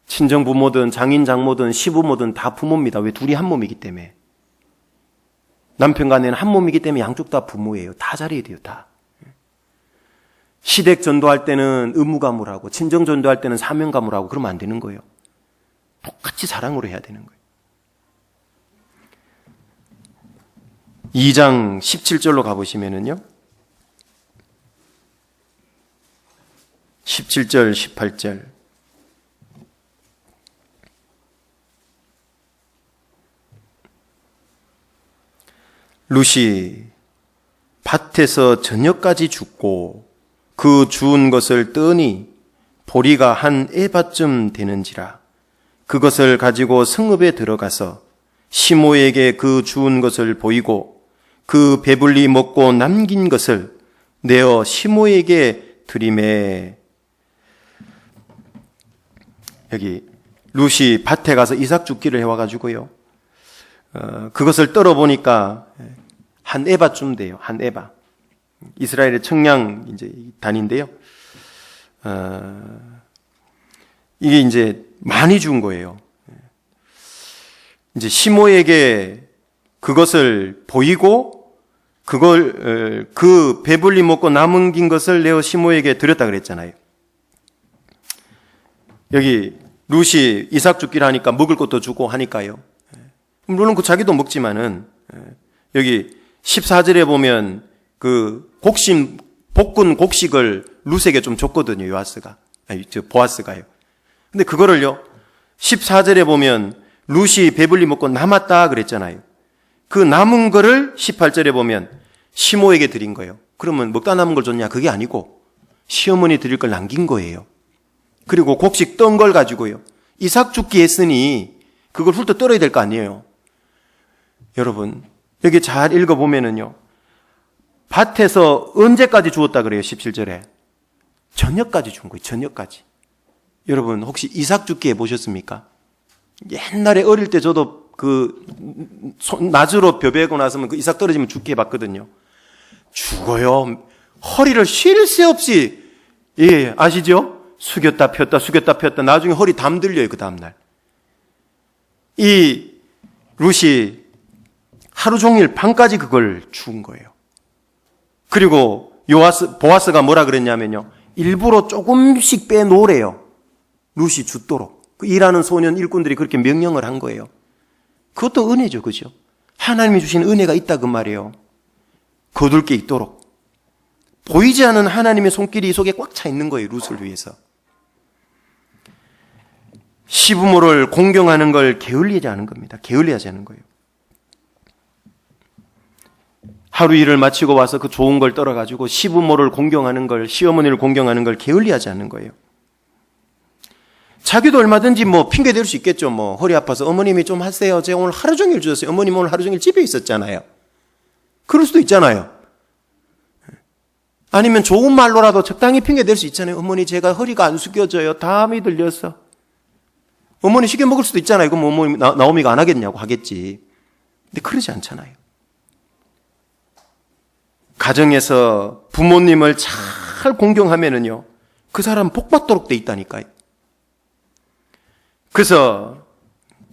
친정 부모든 장인 장모든 시부모든 다 부모입니다. 왜? 둘이 한 몸이기 때문에. 남편과 아내는 한 몸이기 때문에 양쪽 다 부모예요. 다 잘해야 돼요. 다. 시댁 전도할 때는 의무감으로, 친정 전도할 때는 사명감으로 그러면 안 되는 거예요. 똑같이 사랑으로 해야 되는 거예요. 2장 17절로 가보시면은요, 17절, 18절. 룻이 밭에서 저녁까지 죽고 그 주운 것을 뜨니 보리가 한 에바쯤 되는지라. 그것을 가지고 성읍에 들어가서 시모에게 그 주운 것을 보이고 그 배불리 먹고 남긴 것을 내어 시모에게 드리매. 여기 룻이 밭에 가서 이삭 줍기를 해와가지고요, 그것을 떨어보니까 한 에바쯤 돼요. 한 에바. 이스라엘의 청량 이제 단인데요. 이게 이제 많이 준 거예요. 이제 시모에게 그것을 보이고 그걸 그 배불리 먹고 남은 것을 내어 시모에게 드렸다 그랬잖아요. 여기 룻이 이삭 줍기를 하니까 먹을 것도 주고 하니까요. 물론 그 자기도 먹지만은 여기 14절에 보면 그 볶은 곡식을 룻에게 좀 줬거든요. 보아스가요. 근데 그거를요, 14절에 보면 룻이 배불리 먹고 남았다 그랬잖아요. 그 남은 거를 18절에 보면 시모에게 드린 거예요. 그러면 먹다 남은 걸 줬냐? 그게 아니고 시어머니 드릴 걸 남긴 거예요. 그리고 곡식 떤 걸 가지고요, 이삭 줍기 했으니 그걸 훌떡 떨어야 될 거 아니에요. 여러분, 여기 잘 읽어보면은요, 밭에서 언제까지 주었다 그래요? 17절에. 저녁까지 준 거예요. 저녁까지. 여러분, 혹시 이삭 줍기 해보셨습니까? 옛날에 어릴 때 저도 낮으로 벼베고 나서면 그 이삭 떨어지면 죽게 해봤거든요. 죽어요. 허리를 쉴 새 없이, 아시죠? 숙였다 폈다 숙였다 폈다. 나중에 허리 담들려요. 그 다음날. 이 룻이 하루 종일 밤까지 그걸 죽은 거예요. 그리고 보아스가 뭐라 그랬냐면요, 일부러 조금씩 빼놓으래요. 룻이 죽도록. 그 일하는 소년 일꾼들이 그렇게 명령을 한 거예요. 그것도 은혜죠. 그죠? 하나님이 주신 은혜가 있다 그 말이에요. 거둘 게 있도록. 보이지 않는 하나님의 손길이 이 속에 꽉 차 있는 거예요. 룻을 위해서. 시부모를 공경하는 걸 게을리하지 않은 겁니다. 게을리하지 않은 거예요. 하루 일을 마치고 와서 그 좋은 걸 떨어가지고 시부모를 공경하는 걸, 시어머니를 공경하는 걸 게을리하지 않는 거예요. 자기도 얼마든지 핑계 댈 수 있겠죠. 허리 아파서 어머님이 좀 하세요. 제가 오늘 하루 종일 주셨어요. 어머님 오늘 하루 종일 집에 있었잖아요. 그럴 수도 있잖아요. 아니면 좋은 말로라도 적당히 핑계 댈 수 있잖아요. 어머니 제가 허리가 안 숙여져요. 담이 들려서. 어머니 시켜 먹을 수도 있잖아요. 그럼 어머니 나오미가 안 하겠냐고 하겠지. 근데 그러지 않잖아요. 가정에서 부모님을 잘 공경하면은요, 그 사람 복 받도록 돼 있다니까요. 그래서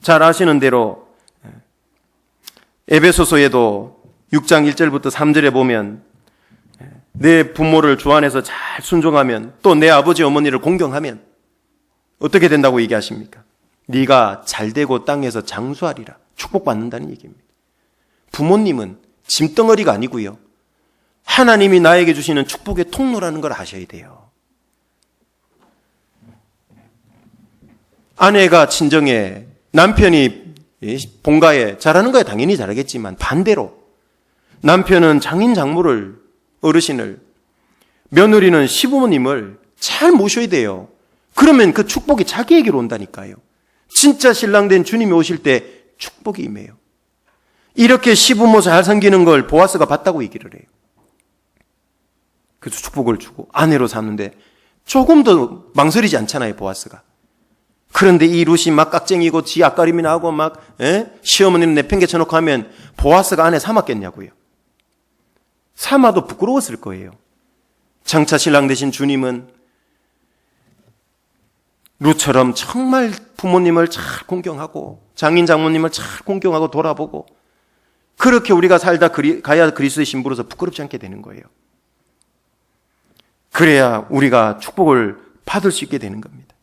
잘 아시는 대로 에베소서에도 6장 1절부터 3절에 보면 내 부모를 주 안에서 잘 순종하면, 또 내 아버지 어머니를 공경하면 어떻게 된다고 얘기하십니까? 네가 잘되고 땅에서 장수하리라. 축복받는다는 얘기입니다. 부모님은 짐덩어리가 아니고요, 하나님이 나에게 주시는 축복의 통로라는 걸 아셔야 돼요. 아내가 친정에, 남편이 본가에 잘하는 거야 당연히 잘하겠지만 반대로 남편은 장인 장모를 어르신을 며느리는 시부모님을 잘 모셔야 돼요. 그러면 그 축복이 자기에게로 온다니까요. 진짜 신랑된 주님이 오실 때 축복이 임해요. 이렇게 시부모 잘 섬기는 걸 보아스가 봤다고 얘기를 해요. 그래서 축복을 주고 아내로 삼는데 조금 더 망설이지 않잖아요, 보아스가. 그런데 이 룻이 막 깍쟁이고 지 앞가림이 나고 막 시어머니는 내팽개쳐놓고 하면 보아스가 아내 삼았겠냐고요. 삼아도 부끄러웠을 거예요. 장차 신랑 되신 주님은 룻처럼 정말 부모님을 잘 공경하고 장인 장모님을 잘 공경하고 돌아보고 그렇게 우리가 살다 가야 그리스도의 신부로서 부끄럽지 않게 되는 거예요. 그래야 우리가 축복을 받을 수 있게 되는 겁니다.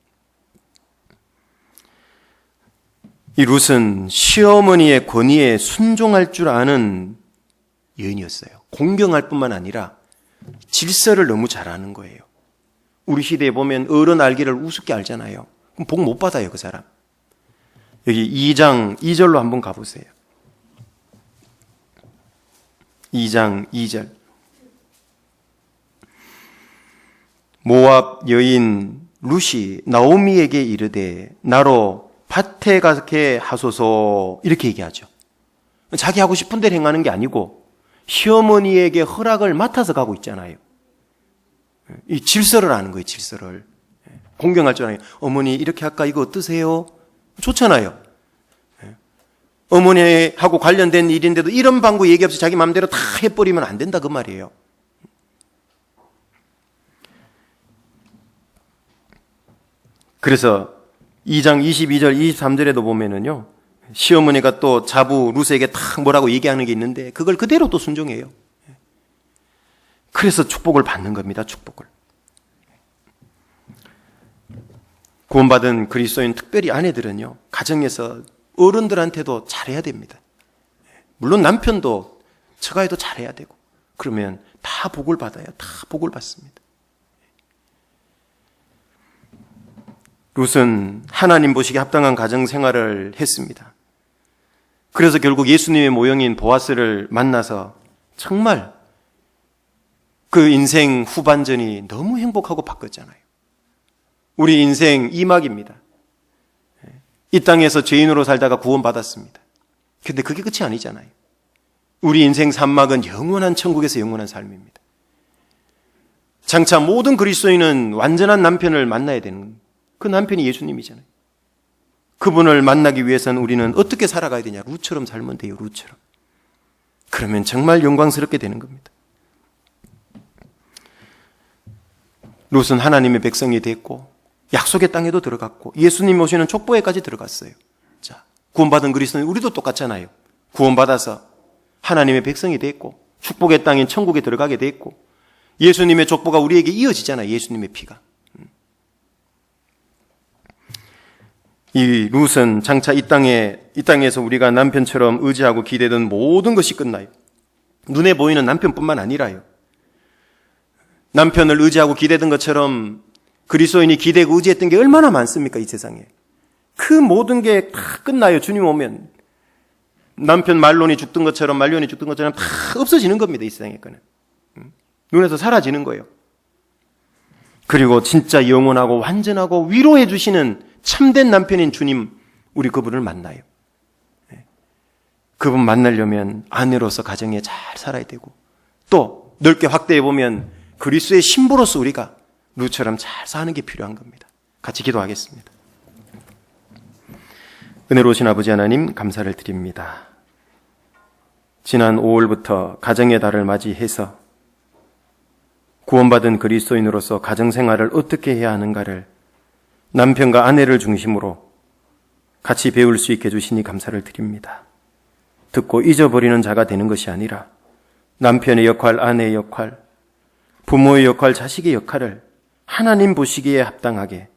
이 룻은 시어머니의 권위에 순종할 줄 아는 여인이었어요. 공경할 뿐만 아니라 질서를 너무 잘 아는 거예요. 우리 시대에 보면 어른 알기를 우습게 알잖아요. 그럼 복 못 받아요, 그 사람. 여기 2장 2절로 한번 가보세요. 2장 2절. 모압 여인 룻이 나오미에게 이르되 나로 밭에 가게 하소서 이렇게 얘기하죠. 자기 하고 싶은 대로 행하는 게 아니고 시어머니에게 허락을 맡아서 가고 있잖아요. 이 질서를 아는 거예요, 질서를. 공경할 줄 아는 거예요. 어머니 이렇게 할까? 이거 어떠세요? 좋잖아요. 어머니하고 관련된 일인데도 이런 방구 얘기 없이 자기 마음대로 다 해버리면 안 된다 그 말이에요. 그래서 2장 22절 23절에도 보면은요, 시어머니가 또 자부 룻에게 탁 뭐라고 얘기하는 게 있는데 그걸 그대로 또 순종해요. 그래서 축복을 받는 겁니다. 축복을. 구원받은 그리스도인 특별히 아내들은요, 가정에서 어른들한테도 잘해야 됩니다. 물론 남편도 처가에도 잘해야 되고 그러면 다 복을 받아요. 다 복을 받습니다. 룻은 하나님 보시기에 합당한 가정 생활을 했습니다. 그래서 결국 예수님의 모형인 보아스를 만나서 정말 그 인생 후반전이 너무 행복하고 바뀌었잖아요. 우리 인생 2막입니다. 이 땅에서 죄인으로 살다가 구원받았습니다. 근데 그게 끝이 아니잖아요. 우리 인생 3막은 영원한 천국에서 영원한 삶입니다. 장차 모든 그리스도인은 완전한 남편을 만나야 되는 그 남편이 예수님이잖아요. 그분을 만나기 위해서는 우리는 어떻게 살아가야 되냐? 룻처럼 살면 돼요. 룻처럼. 그러면 정말 영광스럽게 되는 겁니다. 룻은 하나님의 백성이 됐고 약속의 땅에도 들어갔고 예수님 오시는 족보에까지 들어갔어요. 자, 구원받은 그리스도인 우리도 똑같잖아요. 구원받아서 하나님의 백성이 됐고 축복의 땅인 천국에 들어가게 됐고 예수님의 족보가 우리에게 이어지잖아요. 예수님의 피가. 이 룻은 장차 이 땅에서 우리가 남편처럼 의지하고 기대던 모든 것이 끝나요. 눈에 보이는 남편뿐만 아니라요. 남편을 의지하고 기대던 것처럼 그리스도인이 기대고 의지했던 게 얼마나 많습니까, 이 세상에. 그 모든 게 다 끝나요. 주님 오면. 남편 말론이 죽던 것처럼 말년이 죽던 것처럼 다 없어지는 겁니다, 이 세상에 거는. 눈에서 사라지는 거예요. 그리고 진짜 영원하고 완전하고 위로해 주시는 참된 남편인 주님, 우리 그분을 만나요. 그분 만나려면 아내로서 가정에 잘 살아야 되고 또 넓게 확대해 보면 그리스도의 신부로서 우리가 룻처럼 잘 사는 게 필요한 겁니다. 같이 기도하겠습니다. 은혜로우신 아버지 하나님 감사를 드립니다. 지난 5월부터 가정의 달을 맞이해서 구원받은 그리스도인으로서 가정생활을 어떻게 해야 하는가를 남편과 아내를 중심으로 같이 배울 수 있게 해주시니 감사를 드립니다. 듣고 잊어버리는 자가 되는 것이 아니라 남편의 역할, 아내의 역할, 부모의 역할, 자식의 역할을 하나님 보시기에 합당하게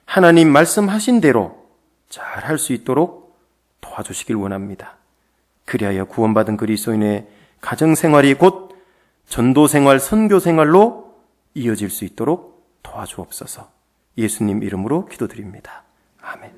하나님 말씀하신 대로 잘 할 수 있도록 도와주시길 원합니다. 그리하여 구원받은 그리스도인의 가정생활이 곧 전도생활, 선교생활로 이어질 수 있도록 도와주옵소서. 예수님 이름으로 기도드립니다. 아멘.